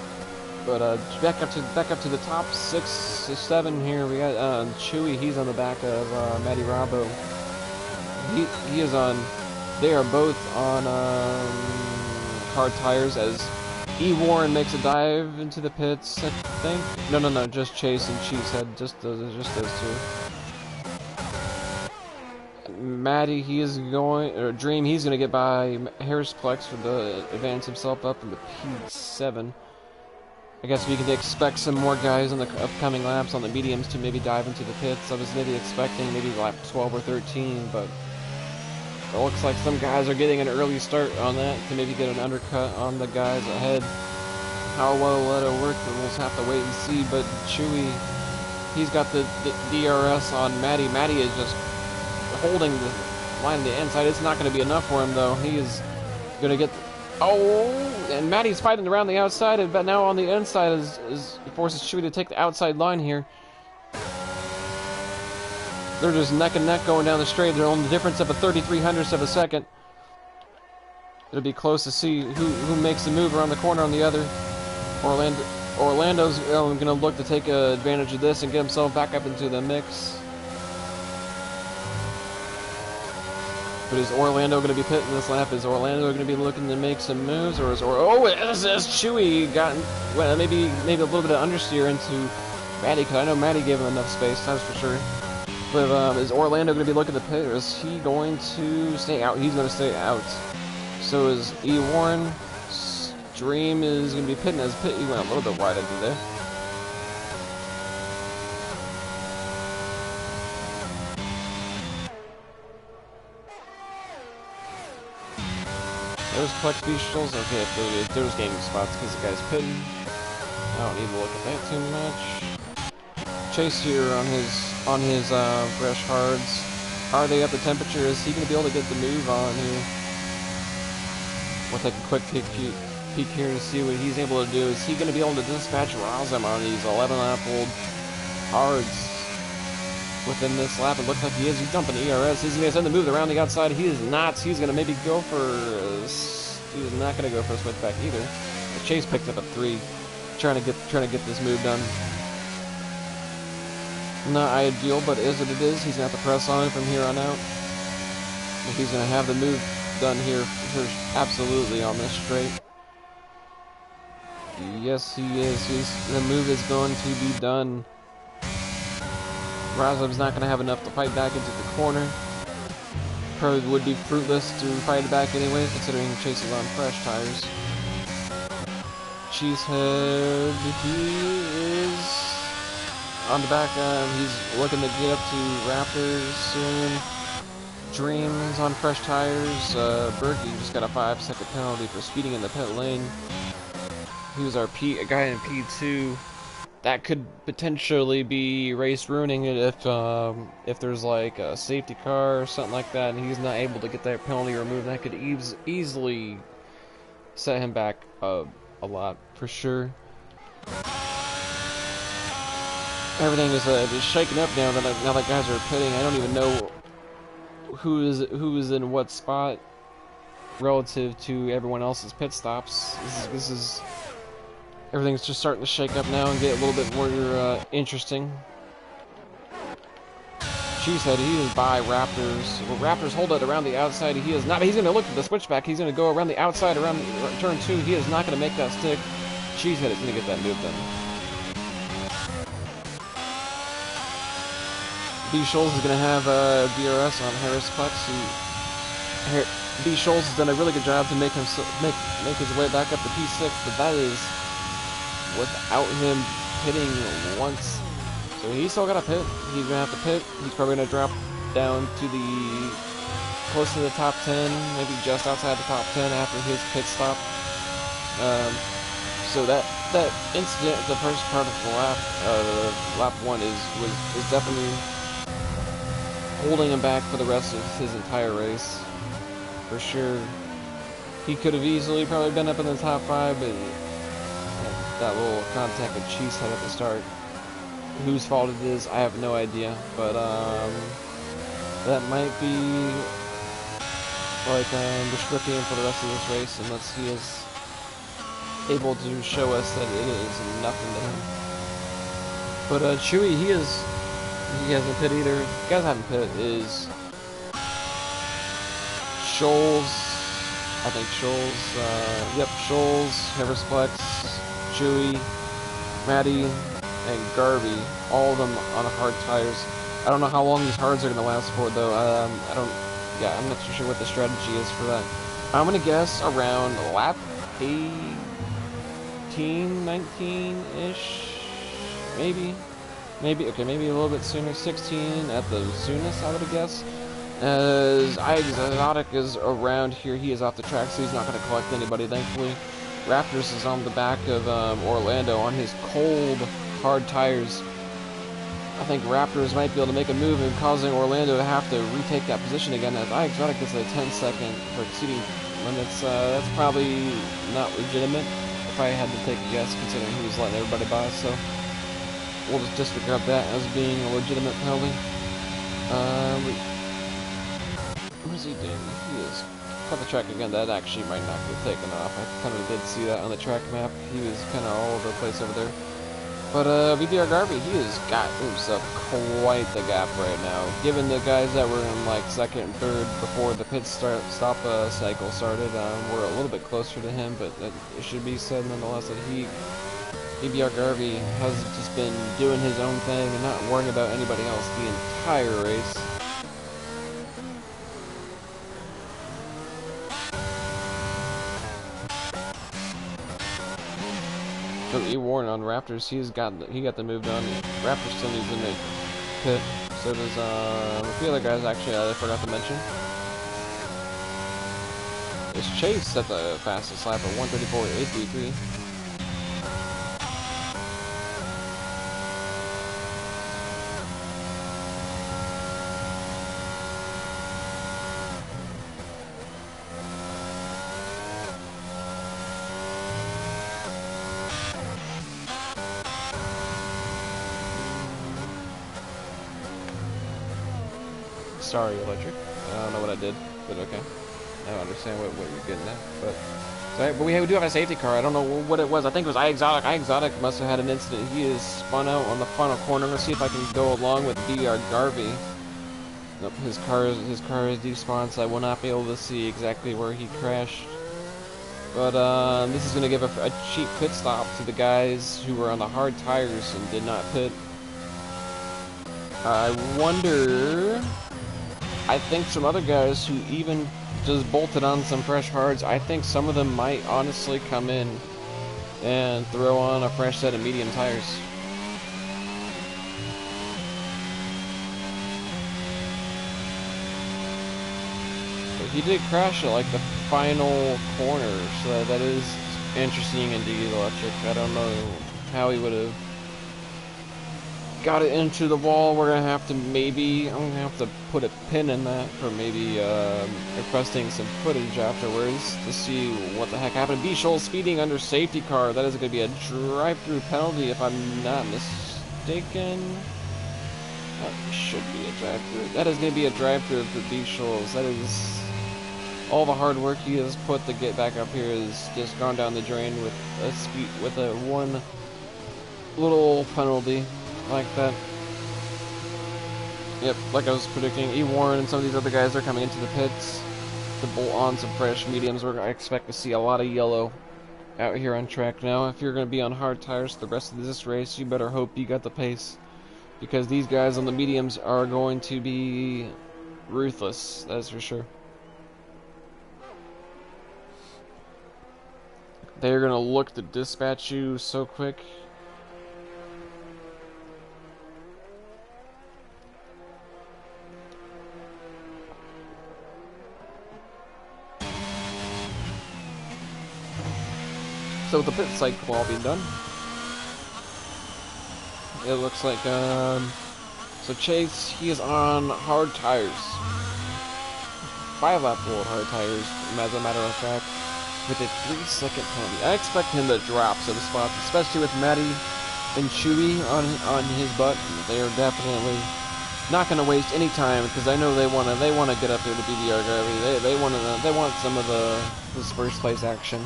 But back up to the top 6, 7 here. We got Chewy. He's on the back of Matty Robbo. He is on. They are both on hard tires as E. Warren makes a dive into the pits. I think. No. Just Chase and Cheesehead. Just those two. Matty, he is going, or Dream. He's going to get by Harrisplex for the advance himself up into P7. I guess we can expect some more guys on the upcoming laps on the mediums to maybe dive into the pits. I was maybe expecting maybe lap 12 or 13, but it looks like some guys are getting an early start on that to maybe get an undercut on the guys ahead. How well that'll work, we'll just have to wait and see. But Chewy, he's got the DRS on Matty. Matty is just holding the line to the inside. It's not going to be enough for him, though. He is going to get... and Matty's fighting around the outside, but now on the inside is forces Chewy to take the outside line here. They're just neck and neck going down the straight. They're on the difference of a 33/100th of a second. It'll be close to see who makes the move around the corner on the other. Orlando's going to look to take advantage of this and get himself back up into the mix. But is Orlando going to be pitting this lap? Is Orlando going to be looking to make some moves, or is Chewy gotten maybe a little bit of understeer into Matty? Because I know Matty gave him enough space, that's for sure. But is Orlando going to be looking to pit, or is he going to stay out? He's going to stay out. So is E. Warren. Dream is going to be pitting as pit. He went a little bit wide under there. There's Plex Beastals. Okay, if there's gaming spots because the guy's pitting. I don't need to look at that too much. Chase here on his fresh hards. Are they up to temperature? Is he going to be able to get the move on here? We'll take a quick peek here to see what he's able to do. Is he going to be able to dispatch Rosam on these 11-lap-old hards within this lap? It looks like he is. He's dumping ERS. He's going to send the move around the outside. He is not. He's going to maybe go for... he's not going to go for a switchback either. But Chase picked up a 3. Trying to get this move done. Not ideal, but is what it is. He's going to have to press on it from here on out. If he's going to have the move done here absolutely on this straight. Yes, he is. The move is going to be done. Razov's not going to have enough to fight back into the corner. Probably would be fruitless to fight it back anyway, considering Chase is on fresh tires. Cheesehead, he is on the back end. He's looking to get up to Raptors soon. Dream is on fresh tires. Berkey just got a 5-second penalty for speeding in the pit lane. He was our guy in P2. That could potentially be race ruining it if there's like a safety car or something like that, and he's not able to get that penalty removed. That could easily set him back a lot for sure. everything is just shaking up now that guys are pitting. I don't even know who is in what spot relative to everyone else's pit stops. This is everything's just starting to shake up now and get a little bit more interesting. Cheesehead, he is by Raptors. Well, Raptors hold it around the outside. He is not. He's going to look at the switchback. He's going to go around the outside, around turn 2. He is not going to make that stick. Cheesehead is going to get that move done. B. Scholes is going to have DRS on Harris Plex. B. Scholes has done a really good job to make his way back up to P6, but that is without him hitting once. So he's still got to pit. He's going to have to pit. He's probably going to drop down to the close to the top 10, maybe just outside the top 10 after his pit stop. So that incident, the first part of the lap 1 was definitely holding him back for the rest of his entire race. For sure. He could have easily probably been up in the top 5, but that little contact with Cheesehead at the start. Whose fault it is, I have no idea, but that might be like restricting him for the rest of this race unless he is able to show us that it is nothing to him. But Chewy, he hasn't pit either. The guys haven't pit is Scholes, I think Scholes, yep, Scholes, Harris Plex, Chewy, Matty, and Garvey, all of them on hard tires. I don't know how long these hards are going to last for, though. I'm not too sure what the strategy is for that. I'm going to guess around lap 18, 19-ish, maybe, okay, maybe a little bit sooner, 16 at the soonest, I would have guessed. As Exotic is around here, he is off the track, so he's not going to collect anybody, thankfully. Raptors is on the back of Orlando on his cold, hard tires. I think Raptors might be able to make a move and causing Orlando to have to retake that position again. As Exotic gets a 10-second for exceeding limits, that's probably not legitimate if I had to take a guess, considering he was letting everybody by. So we'll just disregard that as being a legitimate penalty. What is he doing? He is cut the track again. That actually might not get taken off. I kind of did see that on the track map. He was kind of all over the place over there. But VBR Garvey, he has got himself quite the gap right now. Given the guys that were in like second and third before the pit stop cycle started, we're a little bit closer to him. But it should be said nonetheless that VBR Garvey has just been doing his own thing and not worrying about anybody else the entire race. So E. Warren on Raptors, he got the move done. Raptors still needs to make pit. So does a few other guys actually I forgot to mention. It's Chase at the fastest lap at 1:34.833. Sorry, Electric. I don't know what I did, but okay. I don't understand what you're getting at. But we do have a safety car. I don't know what it was. I think it was Exotic. Exotic must have had an incident. He is spun out on the final corner. Let's see if I can go along with BR Garvey. Nope, his car is despawned, so I will not be able to see exactly where he crashed. But this is going to give a cheap pit stop to the guys who were on the hard tires and did not pit. I wonder. I think some other guys who even just bolted on some fresh hards, I think some of them might honestly come in and throw on a fresh set of medium tires. But he did crash at like the final corner, so that is interesting indeed, Electric. I don't know how he would have got it into the wall. We're gonna have to I'm gonna have to put a pin in that for maybe requesting some footage afterwards to see what the heck happened. B. Scholes speeding under safety car. That is gonna be a drive-through penalty if I'm not mistaken, that should be a drive-through. That is going to be a drive-through for Beachels. That is all the hard work he has put to get back up here is just gone down the drain with a one little penalty like that. Yep, like I was predicting, E. Warren and some of these other guys are coming into the pits to bolt on some fresh mediums. I expect to see a lot of yellow out here on track now. If you're going to be on hard tires the rest of this race, you better hope you got the pace, because these guys on the mediums are going to be ruthless, that's for sure. They're going to look to dispatch you so quick. So with the pit cycle all being done, it looks like, so Chase, he is on hard tires. 5-lap old hard tires, as a matter of fact, with a 3-second penalty. I expect him to drop some spots, especially with Matty and Chewy on his butt. They are definitely not going to waste any time, because I know they want to get up there to BBR gravity. They want some of this first place action.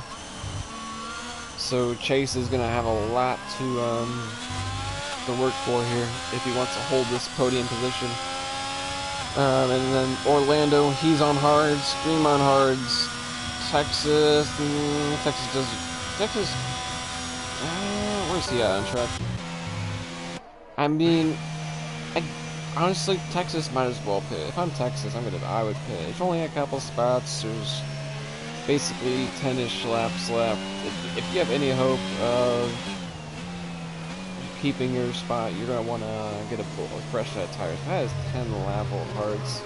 So Chase is going to have a lot to work for here if he wants to hold this podium position. And then Orlando, he's on hards, Scream on hards. Texas, where's he at on track? I mean, honestly, Texas might as well pit. If I'm Texas, I would pit. It's only a couple spots. There's basically 10-ish laps left. If you have any hope of keeping your spot, you're gonna want to get a fresh set of tires. That is 10 lap old hards.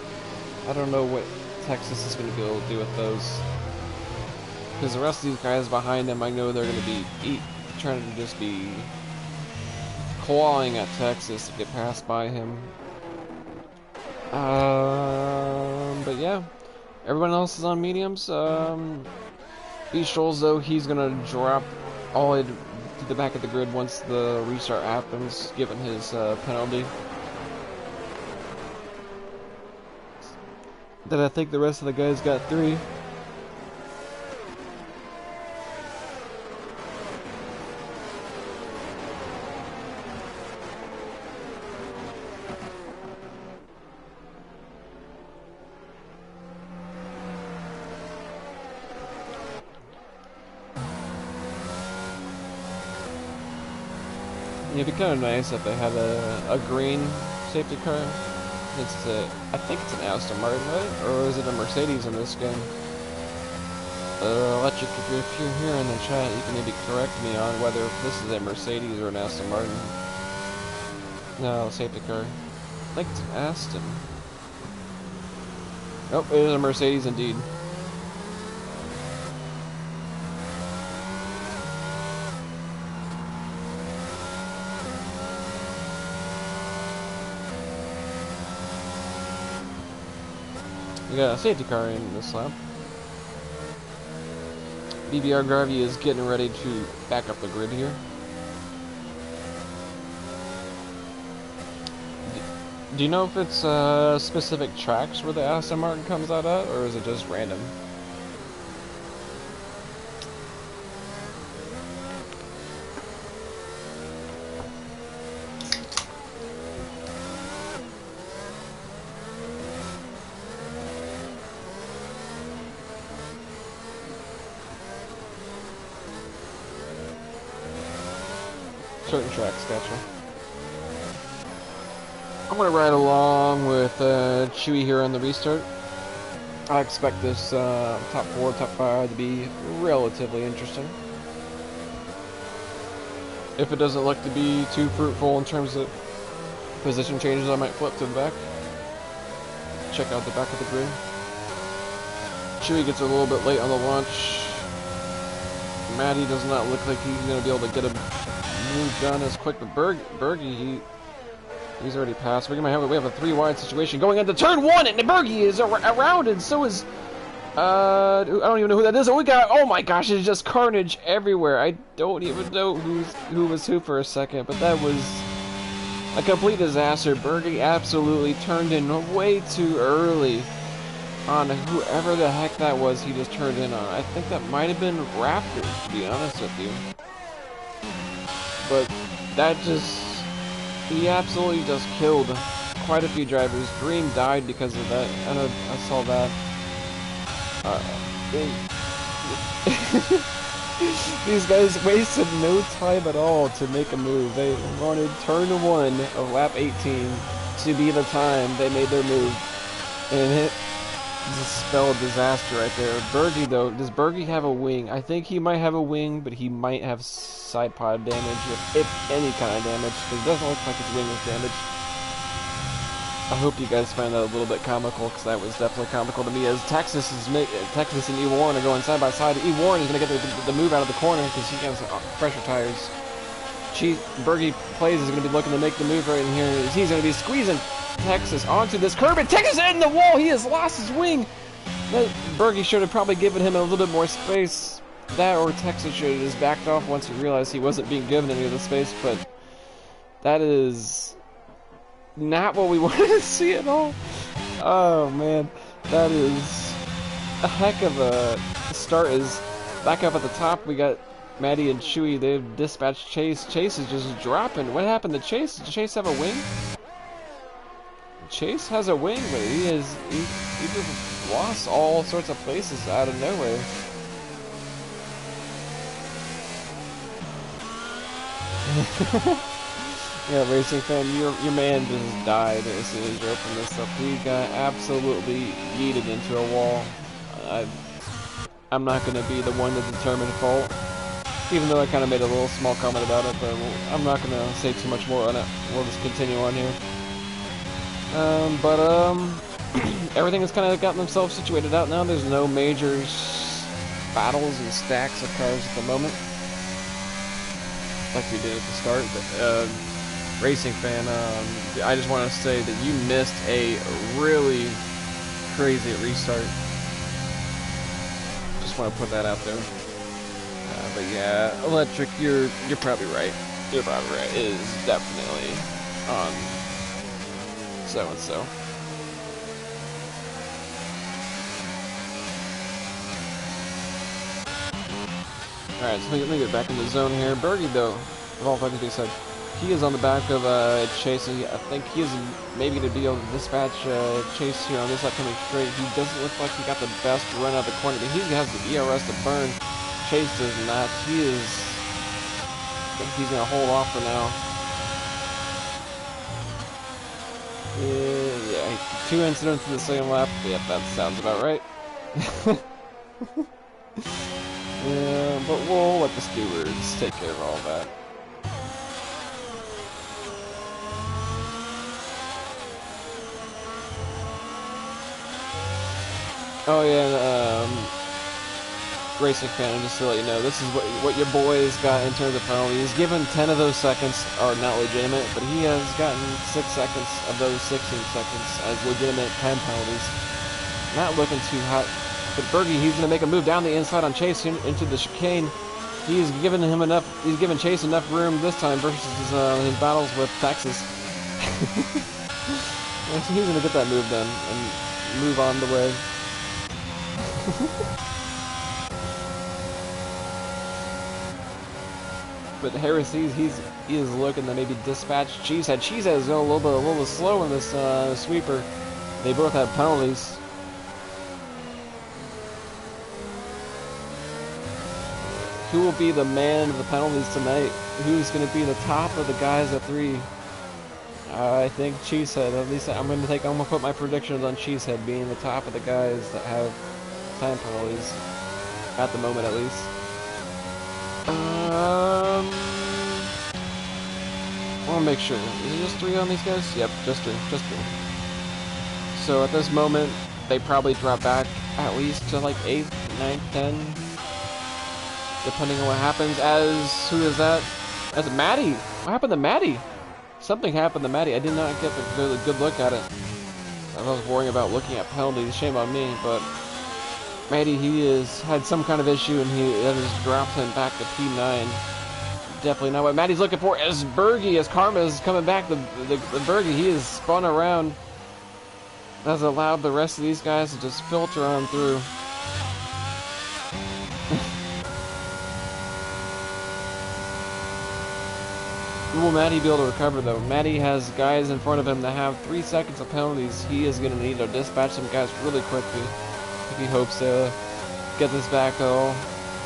I don't know what Texas is going to be able to do with those, because the rest of these guys behind them, I know they're going to be trying to just be clawing at Texas to get passed by him. But yeah, everyone else is on mediums. Beachels, though, he's going to drop all the way to the back of the grid once the restart happens, given his penalty. Then I think the rest of the guys got 3. It'd be kind of nice if they had a green safety car. I think it's an Aston Martin, right? Or is it a Mercedes in this game? Electric, if you're here in the chat, you can maybe correct me on whether this is a Mercedes or an Aston Martin. No, safety car. I think it's an Aston. Nope, it is a Mercedes indeed. We got a safety car in this lap. BBR Gravity is getting ready to back up the grid here. Do you know if it's specific tracks where the Aston Martin comes out at, or is it just random? Certain tracks, gotcha. I'm gonna ride along with Chewy here on the restart. I expect this top 4, top 5 to be relatively interesting. If it doesn't look to be too fruitful in terms of position changes, I might flip to the back. Check out the back of the grid. Chewy gets a little bit late on the launch. Matty does not look like he's gonna be able to get a move done as quick, but Bergie, he's already passed. We have a 3-wide situation going into turn 1, and Bergie is around, and so is I don't even know who that is. Oh my gosh, it's just carnage everywhere. I don't even know who was who for a second, but that was A complete disaster. Bergie absolutely turned in way too early on whoever the heck that was he just turned in on. I think that might have been Raptor, to be honest with you. But that just... he absolutely just killed quite a few drivers. Dream died because of that. I saw that. These guys wasted no time at all to make a move. They wanted turn 1 of lap 18 to be the time they made their move. And it just spelled disaster right there. Bergie, though, does Bergie have a wing? I think he might have a wing, but he might have side pod damage, if any kind of damage, because it doesn't look like his wing is damaged. I hope you guys find that a little bit comical, because that was definitely comical to me, as Texas and E. Warren are going side by side. E. Warren is going to get the move out of the corner, because he has pressure tires. Bergie Plays is going to be looking to make the move right in here. He's going to be squeezing Texas onto this curb, and Texas in the wall! He has lost his wing! Bergie should have probably given him a little bit more space. That or Texas should have just backed off once he realized he wasn't being given any of the space, but that is not what we wanted to see at all. Oh man, that is a heck of a start. Is back up at the top, we got Maddie and Chewy. They've dispatched Chase. Chase is just dropping. What happened to Chase? Did Chase have a wing? Chase has a wing, but he just lost all sorts of places out of nowhere. Yeah, Racing Fan, your man just died as soon as you opened this up. He got absolutely yeeted into a wall. I'm not going to be the one to determine fault, even though I kind of made a little small comment about it, but I'm not going to say too much more on it. We'll just continue on here. Everything has kind of gotten themselves situated out now. There's no major battles and stacks of cars at the moment, like we did at the start. But, Racing Fan, I just want to say that you missed a really crazy restart. Just want to put that out there. But yeah, Electric, you're probably right. You're probably right. It is definitely on so-and-so. Alright, so let me get back in the zone here. Bergie, though, of all things he said, he is on the back of Chase, and I think he is maybe going to be able to dispatch Chase here on this upcoming straight. He doesn't look like he got the best run out of the corner, but he has the ERS to burn. Chase does not. I think he's going to hold off for now. Yeah, 2 incidents in the same lap. Yep, that sounds about right. Yeah, but we'll let the stewards take care of all that. Oh yeah, Racing Fan, just to let you know, this is what your boy's got in terms of penalties. Given 10 of those seconds are not legitimate, but he has gotten 6 seconds of those 16 seconds as legitimate 10 penalties. Not looking too hot. But Bergie, he's going to make a move down the inside on Chase into the chicane. He's given him enough. He's given Chase enough room this time versus his battles with Texas. He's going to get that move done and move on the way. But Harris, he is looking to maybe dispatch Cheesehead. Cheesehead is going a little bit slow in this sweeper. They both have penalties. Who will be the man of the penalties tonight? Who's going to be the top of the guys at 3? I think Cheesehead. At least I'm going to put my predictions on Cheesehead being the top of the guys that have time penalties at the moment, at least. I want to make sure. Is it just 3 on these guys? Yep, just 3. So at this moment, they probably drop back at least to like 8th, 9th, 10th. Depending on what happens. Who is that? That's Maddie. What happened to Maddie? Something happened to Maddie. I did not get a good look at it. I was worrying about looking at penalties. Shame on me, but Maddie, he had some kind of issue, and that just dropped him back to P9. definitely not what Matty's looking for. As Bergie, as Karma is coming back, the Bergie, he is spun around. That's allowed the rest of these guys to just filter on through. Will Matty be able to recover though? Matty has guys in front of him that have 3 seconds of penalties. He is going to need to dispatch some guys really quickly if he hopes to get this back though.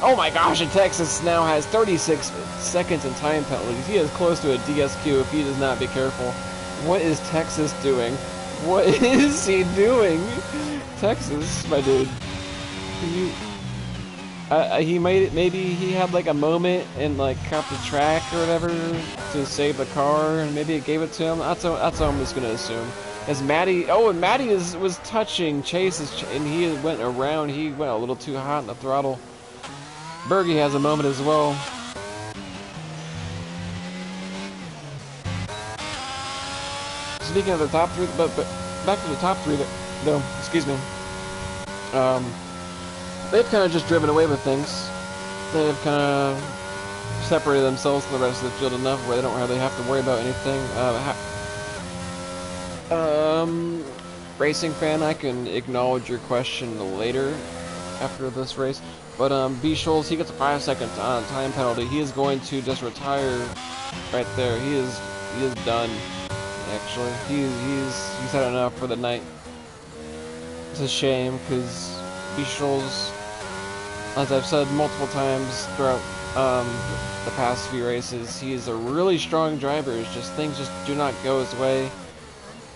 Oh my gosh, and Texas now has 36 seconds in time penalties. He is close to a DSQ if he does not be careful. What is Texas doing? What is he doing? Texas, my dude. Can you... he made it, maybe he had like a moment and like cut the track or whatever to save the car, and maybe it gave it to him. That's what I'm just gonna assume. As Matty, oh, and Matty was touching Chase's, and he went around. He went a little too hot in the throttle. Bergie has a moment as well. Speaking of the top three, but back to the top three though. Excuse me. They've kind of just driven away with things. They've kind of separated themselves from the rest of the field enough where they don't really have to worry about anything. Racing fan, I can acknowledge your question later after this race. But B. Scholes, he gets a 5-second time penalty. He is going to just retire right there. He is done. Actually, he's had enough for the night. It's a shame because B. Scholes, as I've said multiple times throughout the past few races, he is a really strong driver. It's just things just do not go his way.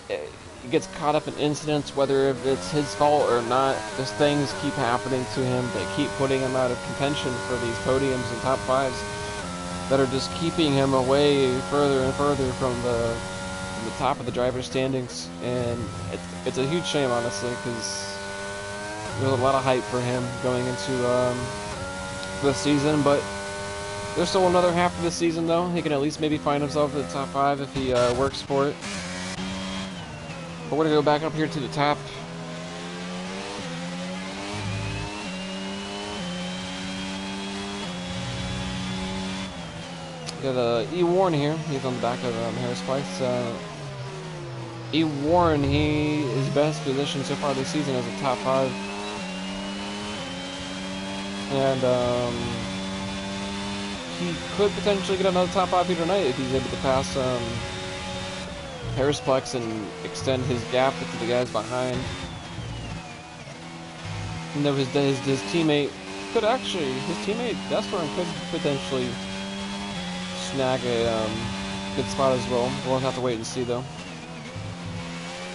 He gets caught up in incidents, whether if it's his fault or not. Just things keep happening to him. They keep putting him out of contention for these podiums and top fives that are just keeping him away further and further from the top of the driver's standings. And it's a huge shame, honestly, because there's a lot of hype for him going into this season, but there's still another half of the season though. He can at least maybe find himself in the top 5 if he works for it. But we're gonna go back up here to the top. Got E. Warren here. He's on the back of Harris Price. E. Warren, his best position so far this season is a top 5. And he could potentially get another top 5 here tonight if he's able to pass Harrisplex and extend his gap to the guys behind. You know, his teammate could actually, Destorm could potentially snag a good spot as well. We'll have to wait and see though.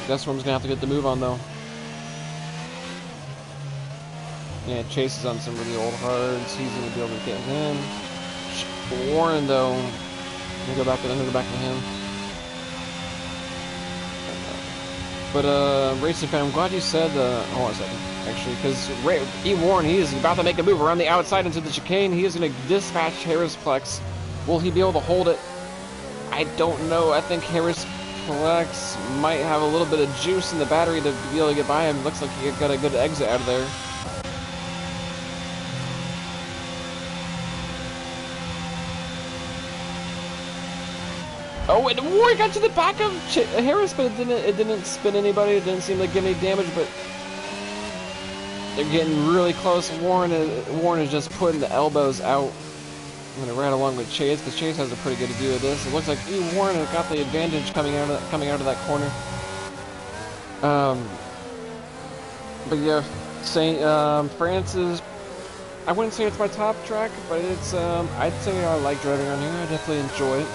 Destorm's gonna have to get the move on though. Yeah, Chase is on some really old hards. He's gonna be able to get him. Warren though, I'm gonna go back to him. But Racing fan, I'm glad you said. Hold on a second, actually, because E. Warren, he is about to make a move around the outside into the chicane. He is gonna dispatch Harrisplex. Will he be able to hold it? I don't know. I think Harrisplex might have a little bit of juice in the battery to be able to get by him. Looks like he got a good exit out of there. Oh, and Warren got to the back of Harris, but it didn't spin anybody. It didn't seem like give any damage, but they're getting really close. Warren is just putting the elbows out. I'm gonna ride along with Chase because Chase has a pretty good view of this. It looks like E. Warren has got the advantage coming out of that corner. But yeah, France is. I wouldn't say it's my top track, but it's. I'd say I like driving on here. I definitely enjoy it.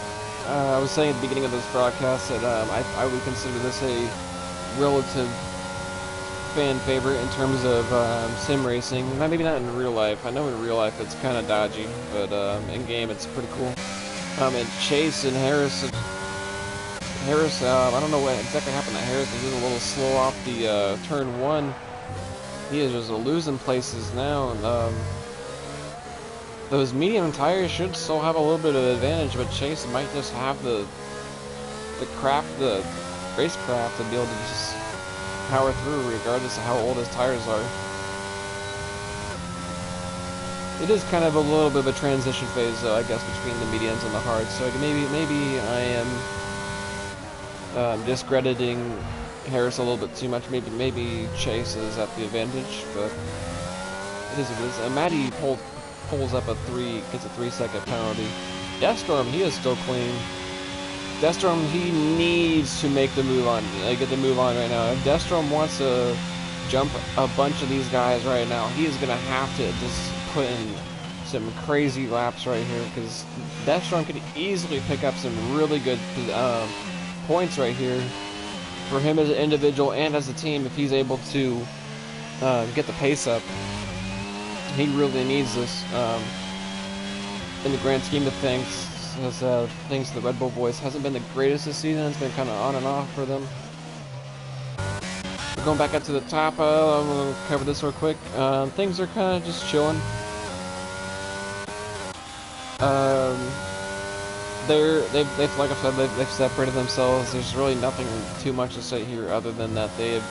I was saying at the beginning of this broadcast that I would consider this a relative fan favorite in terms of sim racing. Maybe not in real life. I know in real life it's kind of dodgy, but in game it's pretty cool. And Chase and Harris, I don't know what exactly happened to Harris. He's a little slow off the turn 1. He is just losing places now. And, those medium tires should still have a little bit of advantage, but Chase might just have the racecraft to be able to just power through regardless of how old his tires are. It is kind of a little bit of a transition phase, though, I guess, between the mediums and the hards. So maybe I am discrediting Harris a little bit too much. Maybe Chase is at the advantage, but it is what it is. Maddie pulls up gets a 3-second penalty. Deathstorm, he is still clean. Deathstorm, he needs to make the move on, get the move on right now. If Deathstorm wants to jump a bunch of these guys right now, he is gonna have to just put in some crazy laps right here, because Deathstorm could easily pick up some really good points right here for him as an individual and as a team if he's able to get the pace up. He really needs this in the grand scheme of things, as thanks to the Red Bull boys, hasn't been the greatest this season. It's been kind of on and off for them. We're going back up to the top. I'm going to cover this real quick. Things are kind of just chilling. They've like I said, they've separated themselves. There's really nothing too much to say here other than that they have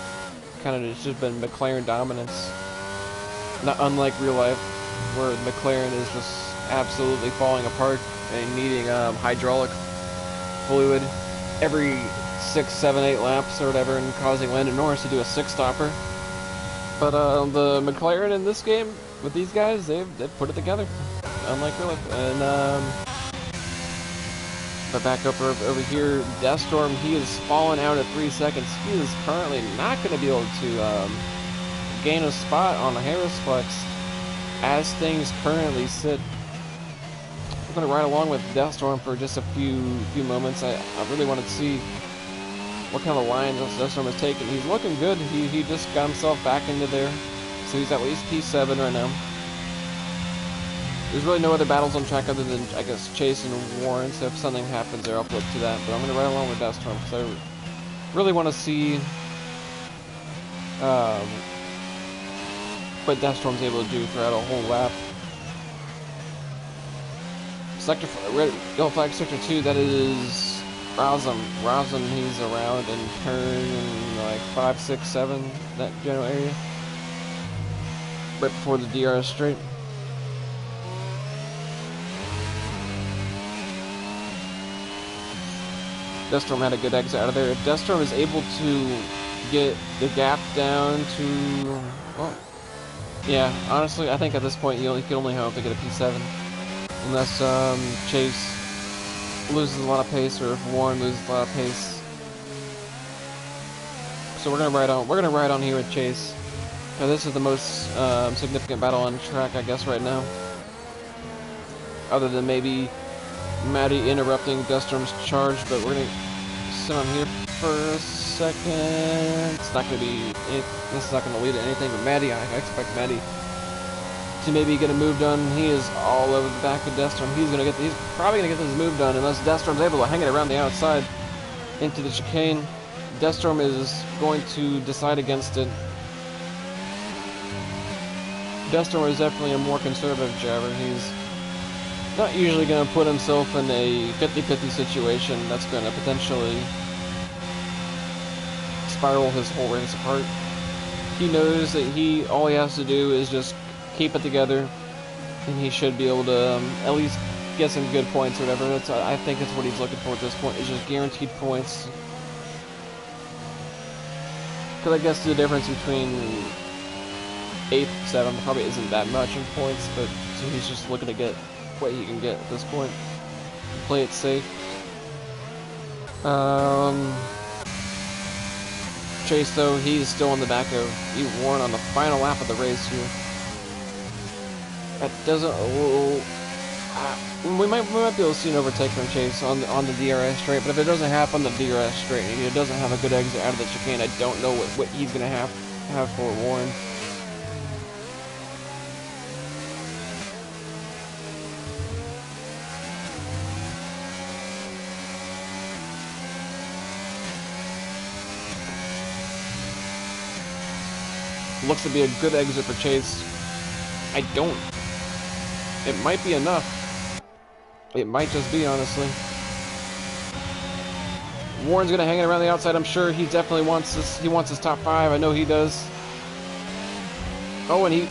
kind of just been McLaren dominance. Not unlike real life, where McLaren is just absolutely falling apart and needing hydraulic fluid every 6, 7, 8 laps or whatever, and causing Landon Norris to do a 6-stopper. But the McLaren in this game with these guys, they've put it together, unlike real life. And but back up over here, Deathstorm, he is fallen out at 3 seconds. He is currently not going to be able to gain a spot on the Harris Flex as things currently sit. I'm going to ride along with Deathstorm for just a few moments. I really want to see what kind of lines Deathstorm is taking. He's looking good. He just got himself back into there, so he's at least P7 right now. There's really no other battles on track other than, I guess, Chase and Warren, so if something happens there, I'll flip to that. But I'm going to ride along with Deathstorm because I really want to see what Deathstorm's able to do throughout a whole lap. Yellow flag sector 2, that is Razum. He's around in turn like 5, 6, 7, that general area. Right before the DRS straight. Deathstorm had a good exit out of there. If Deathstorm is able to get the gap down to, well, yeah, honestly, I think at this point you can only hope to get a P7. Unless Chase loses a lot of pace, or if Warren loses a lot of pace. So we're gonna ride on. We're gonna ride on here with Chase. Now this is the most significant battle on track, I guess, right now. Other than maybe Maddie interrupting Deathstorm's charge, but we're gonna sit on here for a second. It's not gonna be. This is not gonna lead to anything. But Maddie, I expect Maddie to maybe get a move done. He is all over the back of Deathstorm. He's probably gonna get this move done unless Deathstorm's able to hang it around the outside into the chicane. Deathstorm is going to decide against it. Deathstorm is definitely a more conservative driver. He's not usually going to put himself in a 50-50 situation that's going to potentially spiral his whole race apart. He knows that all he has to do is just keep it together, and he should be able to at least get some good points or whatever. I think that's what he's looking for at this point, is just guaranteed points. Because I guess the difference between 8th, 7th probably isn't that much in points, but so he's just looking to get what he can get at this point. Play it safe. Chase, though, he's still in the back of Warren on the final lap of the race here. That doesn't. We might be able to see an overtake from Chase on the DRS straight, but if it doesn't happen on the DRS straight, and he doesn't have a good exit out of the chicane, I don't know what he's gonna have for Warren. Looks to be a good exit for Chase. I don't. It might be enough. It might just be, honestly. Warren's gonna hang it around the outside. I'm sure he definitely wants this. He wants his top 5. I know he does. Oh, and he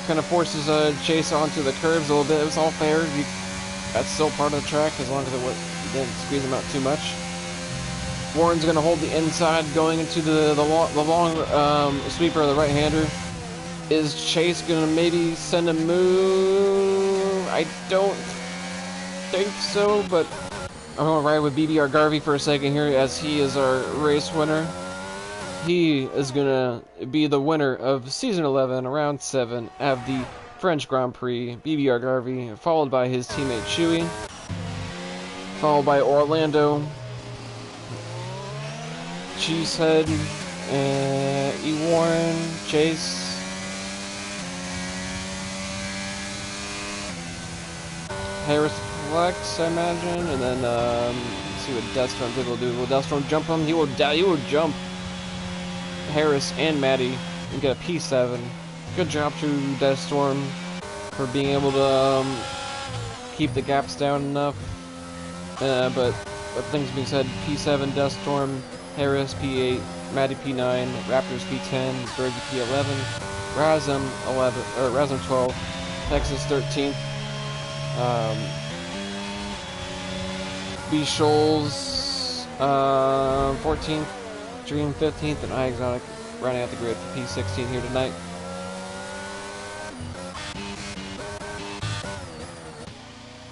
kind of forces Chase onto the curves a little bit. It was all fair. That's still part of the track as long as it didn't squeeze him out too much. Warren's going to hold the inside going into the long sweeper of the right-hander. Is Chase going to maybe send a move? I don't think so, but I'm going to ride with BBR Garvey for a second here as he is our race winner. He is going to be the winner of Season 11, Round 7 of the French Grand Prix, BBR Garvey, followed by his teammate Chewy, followed by Orlando, Cheesehead, E. Warren, Chase, Harris Flex, I imagine, and then let's see what Deathstorm will do. Will Deathstorm jump him? He will jump Harris and Maddie and get a P7. Good job to Deathstorm for being able to keep the gaps down enough. But with things being said, P7, Deathstorm, Harris P8, Maddie P9, Raptors P10, Bergie P11, Razum 12, Texas 13th, B Shoals 14th, Dream 15th, and iExotic rounding out the grid for P16 here tonight.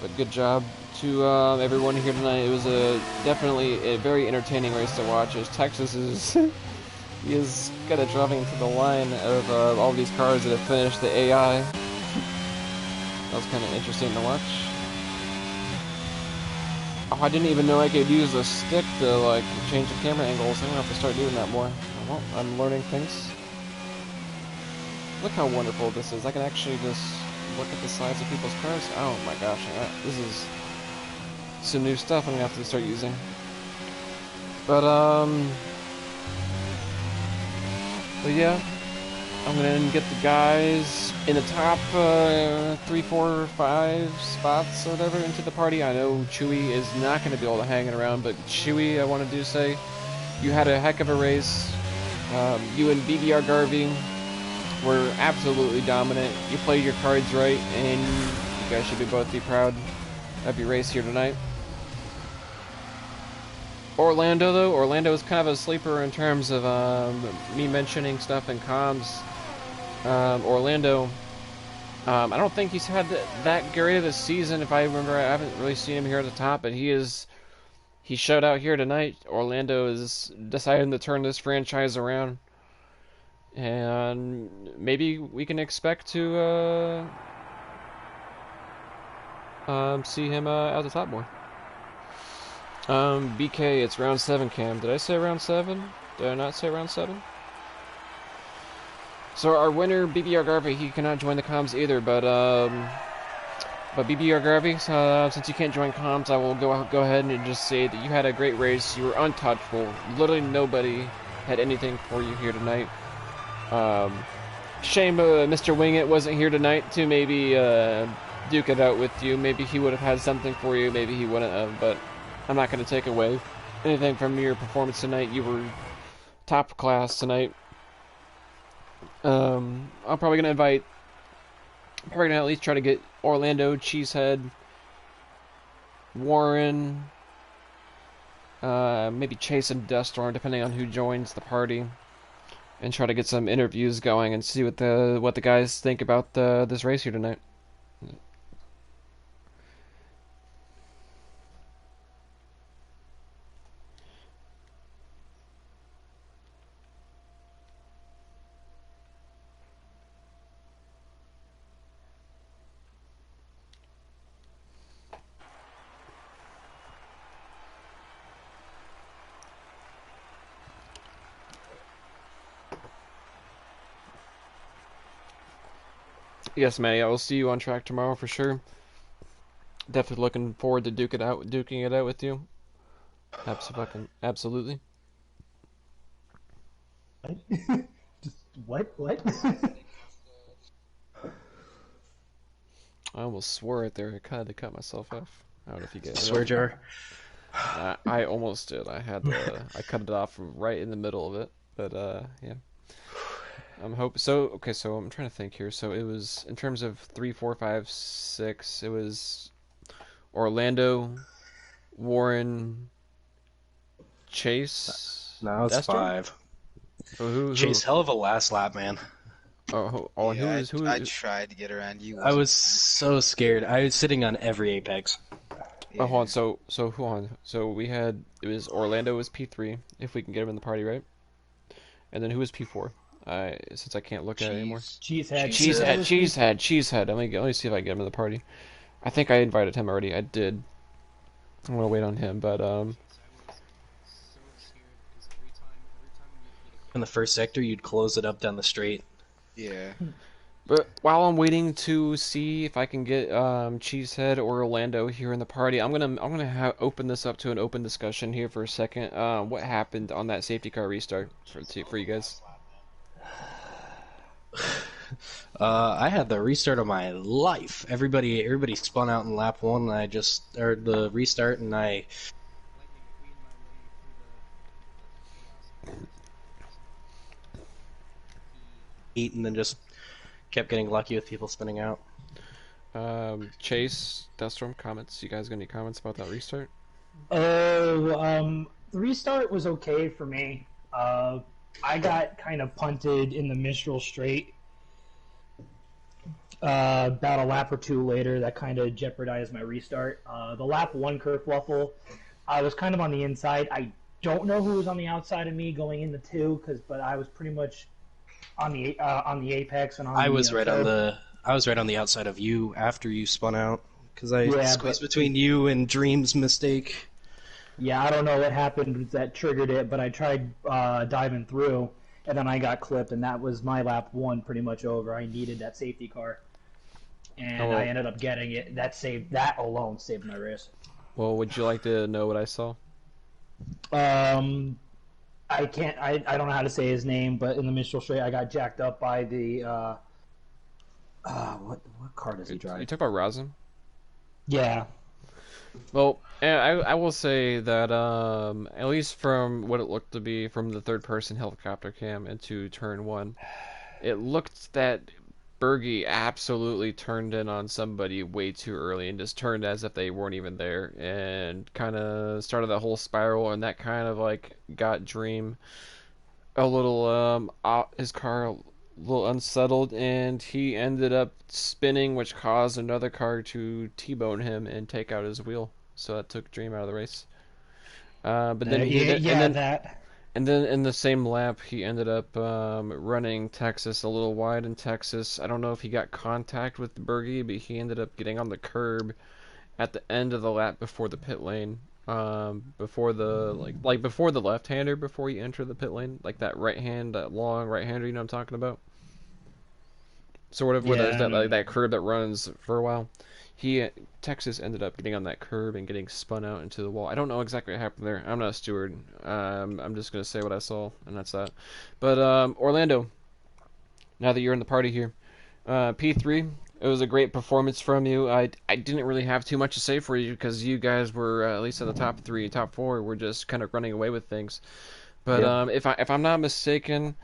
But good job to everyone here tonight. It was definitely a very entertaining race to watch, as Texas is he is kind of driving into the line of all these cars that have finished the AI. That was kind of interesting to watch. Oh, I didn't even know I could use a stick to like change the camera angles. I'm gonna have to start doing that more. Well, I'm learning things. Look how wonderful this is. I can actually just look at the sides of people's cars. Oh my gosh, this is some new stuff I'm gonna have to start using. But yeah, I'm gonna get the guys in the top 3, 4, 5 spots or whatever into the party. I know Chewy is not gonna be able to hang it around, but Chewy, I wanted to say, you had a heck of a race. You and BBR Garvey were absolutely dominant. You played your cards right, and you guys should both be proud of your race here tonight. Orlando, though, Orlando is kind of a sleeper in terms of me mentioning stuff in comms. Orlando, I don't think he's had that great of a season. If I remember, I haven't really seen him here at the top, but he showed out here tonight. Orlando is deciding to turn this franchise around, and maybe we can expect to see him at the top more. BK, it's round 7, Cam. Did I say round 7? Did I not say round 7? So our winner, BBR Garvey, he cannot join the comms either, but BBR Garvey, since you can't join comms, I will go ahead and just say that you had a great race. You were untouchable. Literally nobody had anything for you here tonight. Shame Mr. Wingit wasn't here tonight to maybe duke it out with you. Maybe he would have had something for you, maybe he wouldn't have, but I'm not going to take away anything from your performance tonight. You were top class tonight. I'm probably going to at least try to get Orlando, Cheesehead, Warren, maybe Chase and Deathstorm, depending on who joins the party, and try to get some interviews going and see what the guys think about this race here tonight. Yes, Manny, I will see you on track tomorrow for sure. Definitely looking forward to duking it out with you. Absolutely. Just what? What? I almost swore it there. I had to cut myself off. I don't know if you get it. Swear jar. I almost did. I cut it off right in the middle of it. But yeah. I'm hope so. Okay, so I'm trying to think here. So it was in terms of 3, 4, 5, 6. It was Orlando, Warren, Chase, Now it's Destor. 5. Oh, who? Chase, hell of a last lap, man. And Yeah, I who? tried to get around you. I Wasn't. was so scared. I was sitting on every apex. Oh, hold on. Yeah. So hold on. So we had it was Orlando was P3 if we can get him in the party, right? And then who was P4? Since I can't look at it anymore. Cheese. Cheesehead. Cheese head. Cheesehead was P. Cheesehead. Let me see if I can get him in the party. I think I invited him already. I did. I'm gonna wait on him, but In the first sector, you'd close it up down the straight. Yeah. But while I'm waiting to see if I can get Cheesehead or Orlando here in the party, I'm gonna open this up to an open discussion here for a second. What happened on that safety car restart for you guys? I had the restart of my life. Everybody spun out in lap 1, and I just or the restart, and I eat, and then just kept getting lucky with people spinning out. Chase, Delstorm, comments. You guys got any comments about that restart? The restart was okay for me. I got kind of punted in the Mistral straight. About a lap or two later, that kind of jeopardized my restart. The lap 1 kerfluffle, I was kind of on the inside. I don't know who was on the outside of me going into 2, but I was pretty much on the apex and on I the. was right on the outside of you after you spun out because I Yeah, squeezed but between you and Dream's mistake. yeah, I don't know what happened that triggered it, but I tried diving through, and then I got clipped, and that was my lap 1 pretty much over. I needed that safety car, Oh, and I ended up getting it. That alone saved my race. well, would you like to know what I saw? I can't. I don't know how to say his name, but in the Mistral Straight, I got jacked up by the. What car does he You drive? talk about Razum? Yeah. Well, I will say that at least from what it looked to be from the third person helicopter cam into turn 1, it looked that Bergie absolutely turned in on somebody way too early and just turned as if they weren't even there and kind of started that whole spiral, and that kind of like got Dream a little his car a little unsettled, and he ended up spinning, which caused another car to T-bone him and take out his wheel. So that took Dream out of the race. But then Yeah. and Yeah. then That. and then in the same lap, he ended up running Texas a little wide in Texas. I don't know if he got contact with Bergie, but he ended up getting on the curb at the end of the lap before the pit lane. Before the before the left-hander before you enter the pit lane, like that long right-hander, you know what I'm talking about? Sort of where there's Yeah. I that know. that curb that runs for a while. He Texas ended up getting on that curb and getting spun out into the wall. I don't know exactly what happened there. I'm not a steward. I'm just gonna say what I saw, and that's that. But Orlando, now that you're in the party here, P3. It was a great performance from you. I didn't really have too much to say for you because you guys were at least in the top 3, top 4. We're just kind of running away with things. But Yeah. if I'm not mistaken,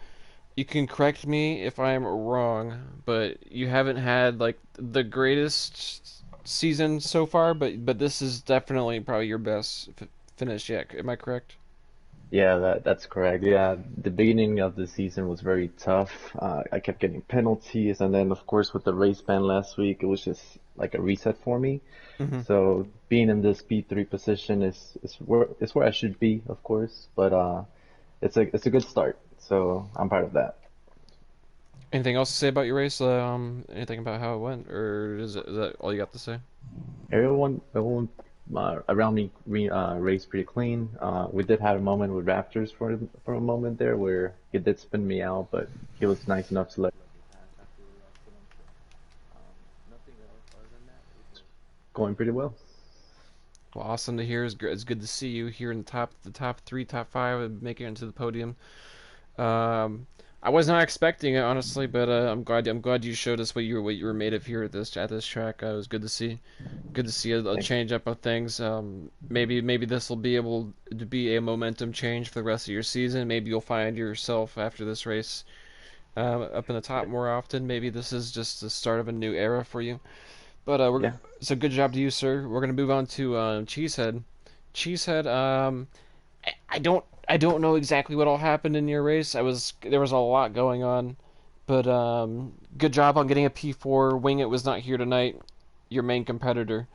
you can correct me if I'm wrong, but you haven't had like the greatest season so far, but this is definitely probably your best finish yet. Am I correct? Yeah, that's correct. Yeah, the beginning of the season was very tough. I kept getting penalties, and then of course with the race ban last week, it was just like a reset for me. Mm-hmm. So being in this P3 position is where I should be, of course, but it's a good start. So I'm proud of that. Anything else to say about your race? Anything about how it went, or is that all you got to say? Everyone around me raced pretty clean. We did have a moment with Raptors for a moment there where he did spin me out, but he was nice enough to let me pass after I spin him. So nothing else other than that. It was going pretty well. Well, awesome to hear. It's good to see you here in the top 3, top 5, and making it into the podium. I was not expecting it honestly, but I'm glad you showed us what you were made of here at this track. It was good to see a Thanks. change up of things. Maybe this will be able to be a momentum change for the rest of your season. Maybe you'll find yourself after this race up in the top more often. Maybe this is just the start of a new era for you. But Yeah. so good job to you, sir. We're gonna move on to Cheesehead. Cheesehead, I don't know exactly what all happened in your race. There was a lot going on, but good job on getting a P4. Wing It was not here tonight. Your main competitor.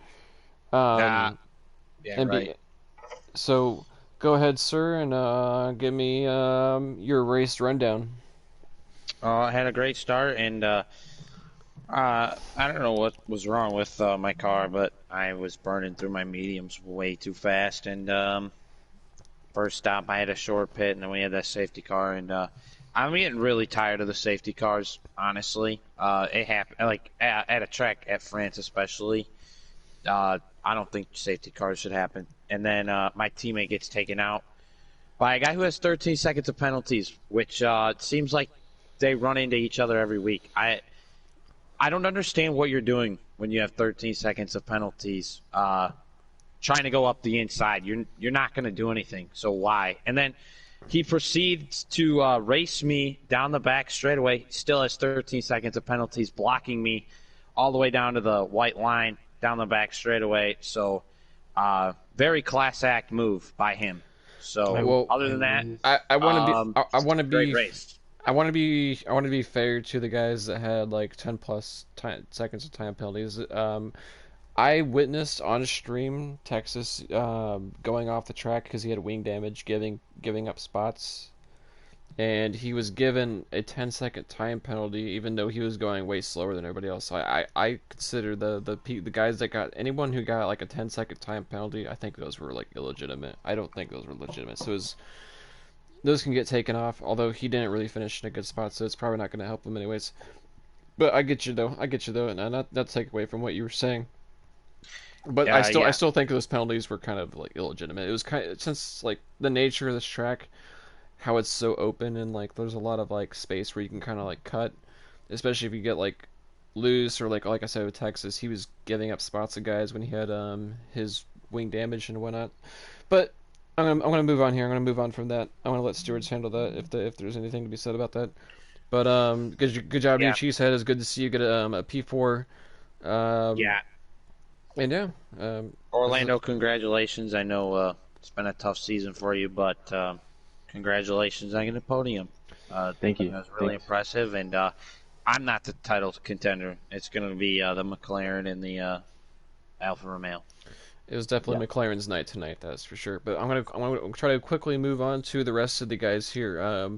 Nah. Um, Yeah, and right. so go ahead, sir, and give me your race rundown. I had a great start, and I don't know what was wrong with my car, but I was burning through my mediums way too fast. And first stop, I had a short pit, and then we had that safety car. And I'm getting really tired of the safety cars, honestly. It happened like at a track at France, especially. I don't think safety cars should happen. And then my teammate gets taken out by a guy who has 13 seconds of penalties, which it seems like they run into each other every week. I don't understand what you're doing when you have 13 seconds of penalties. Trying to go up the inside, you're not going to do anything. So why? And then he proceeds to race me down the back straightaway. Still has 13 seconds of penalties, blocking me all the way down to the white line down the back straightaway. So very class act move by him. So Well, other than that, I want to be I want to great be race. I want to be fair to the guys that had like 10 plus seconds of time penalties. I witnessed on stream Texas going off the track because he had wing damage, giving up spots, and he was given a 10-second time penalty even though he was going way slower than everybody else. So I consider the guys that got anyone who got like a 10-second time penalty. I think those were like illegitimate. I don't think those were legitimate. So those can get taken off, although he didn't really finish in a good spot, so it's probably not going to help him anyways. But I get you though, and not to take away from what you were saying. But I Yeah. still think those penalties were kind of like illegitimate. It was kind of, since like the nature of this track, how it's so open and like there's a lot of like space where you can kind of like cut, especially if you get like loose or like I said with Texas, he was giving up spots to guys when he had his wing damage and whatnot. But I'm gonna move on here. I'm gonna move on from that. I'm gonna let stewards handle that if there's anything to be said about that. But good job to you, Yeah. Cheesehead. It's good to see you get a P4. Um, Yeah. and yeah, Orlando, congratulations. I know it's been a tough season for you, but congratulations on getting a podium. Thank you. That was really Thanks. impressive, and I'm not the title contender. It's going to be the McLaren and the Alfa Romeo. it was definitely McLaren's night tonight, that's for sure. But I'm gonna try to quickly move on to the rest of the guys here.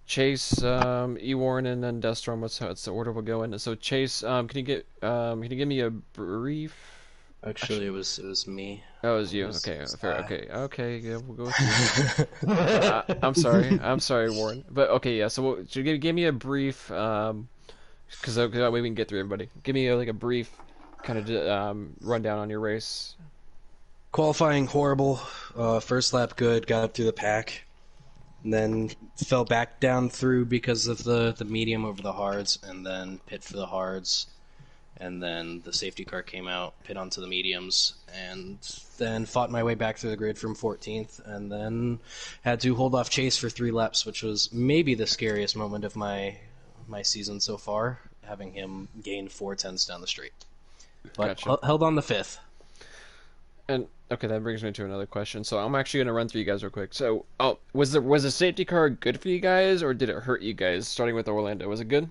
Chase, Ewarn, and then Deathstorm. What's the order we'll go in? So Chase, can you give me a brief? Actually, it was me. Oh, it was you. Okay, fair. Okay. Yeah, we'll go with you. I'm sorry, Warren. But okay, yeah. So give me a brief, because that way we can get through everybody. Give me like a brief kind of rundown on your race. Qualifying horrible. First lap good. Got up through the pack. And then fell back down through because of the medium over the hards, and then pit for the hards. And then the safety car came out, pit onto the mediums, and then fought my way back through the grid from 14th, and then had to hold off Chase for 3 laps, which was maybe the scariest moment of my season so far, having him gain 4 tenths down the straight. But Gotcha. held on the 5th. And okay, that brings me to another question. So I'm actually gonna run through you guys real quick. So, was the safety car good for you guys, or did it hurt you guys? Starting with Orlando, was it good?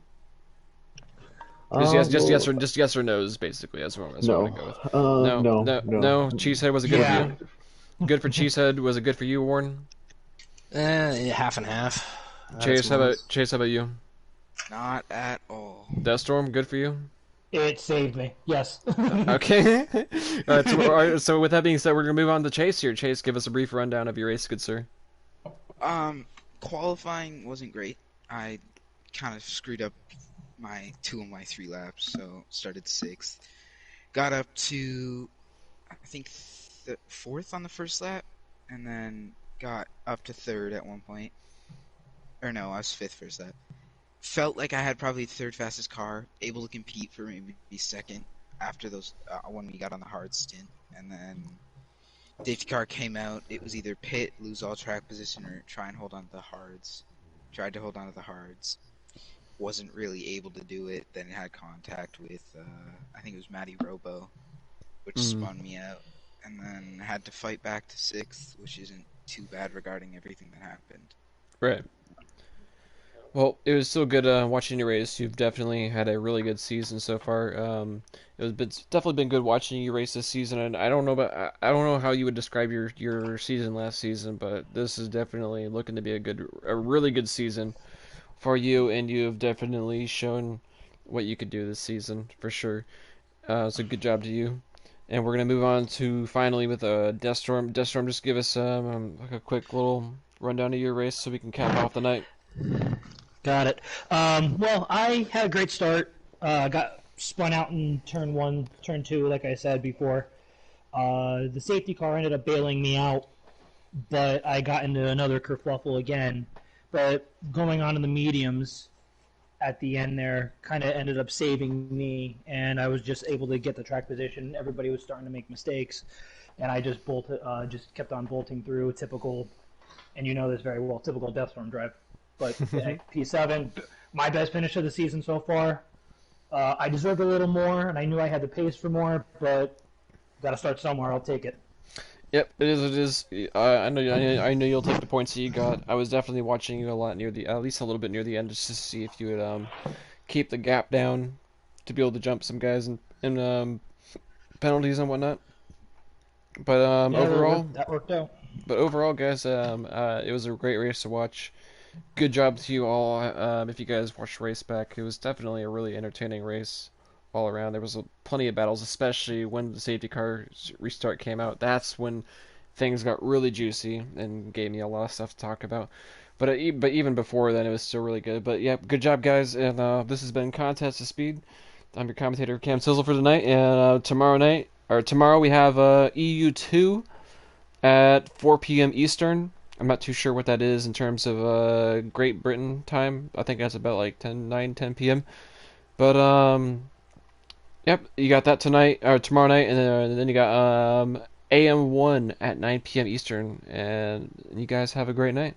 Just yes or no's, basically. That's what I want to go with. No. Cheesehead, was it good Yeah. for you? Good for Cheesehead. Was it good for you, Warren? Half and half. Chase, how about you? Not at all. Deathstorm, good for you. It saved me. Yes. Okay. All right. So with that being said, we're gonna move on to Chase here. Chase, give us a brief rundown of your race, good sir. Qualifying wasn't great. I kind of screwed up two of my 3 laps, so started 6th. Got up to, I think, 4th on the first lap, and then got up to 3rd at one point. Or no, I was 5th first lap. Felt like I had probably the 3rd fastest car, able to compete for maybe 2nd after those when we got on the hard stint, and then safety car came out. It was either lose all track position, or try and hold on to the hards. Tried to hold on to the hards. wasn't really able to do it. Then had contact with I think it was Matty Robo, which spun me out, and then had to fight back to 6th, which isn't too bad regarding everything that happened. Right. Well, it was still good watching you race. You've definitely had a really good season so far. It's definitely been good watching you race this season, and I don't know I don't know how you would describe your season last season, but this is definitely looking to be a really good season for you, and you have definitely shown what you could do this season for sure. So good job to you. And we're gonna move on to finally with Deathstorm. Deathstorm, just give us like a quick little rundown of your race so we can cap off the night. Got it. Well, I had a great start. Got spun out in turn 1, turn 2, like I said before. The safety car ended up bailing me out, but I got into another kerfluffle again. But going on in the mediums at the end there kind of ended up saving me, and I was just able to get the track position. Everybody was starting to make mistakes, and I just just kept on bolting through. Typical, and you know this very well, typical Deathstorm drive. But P7, my best finish of the season so far. I deserved a little more, and I knew I had the pace for more, but got to start somewhere. I'll take it. Yep, it is. It is. I know you'll take the points that you got. I was definitely watching you a lot at least a little bit near the end, just to see if you would keep the gap down to be able to jump some guys in penalties and whatnot. But Yeah, overall, that worked out. but overall, guys, it was a great race to watch. Good job to you all. If you guys watched the race back, it was definitely a really entertaining race all around. There was plenty of battles, especially when the safety car restart came out. That's when things got really juicy and gave me a lot of stuff to talk about. But even before then, it was still really good. But yeah, good job, guys. And this has been Contest of Speed. I'm your commentator, Cam Sizzle, for tonight. And tomorrow we have EU2 at 4 p.m. Eastern. I'm not too sure what that is in terms of Great Britain time. I think that's about like 10 p.m. But yep, you got that tonight or tomorrow night, and then you got AM1 at 9 p.m. Eastern. And you guys have a great night.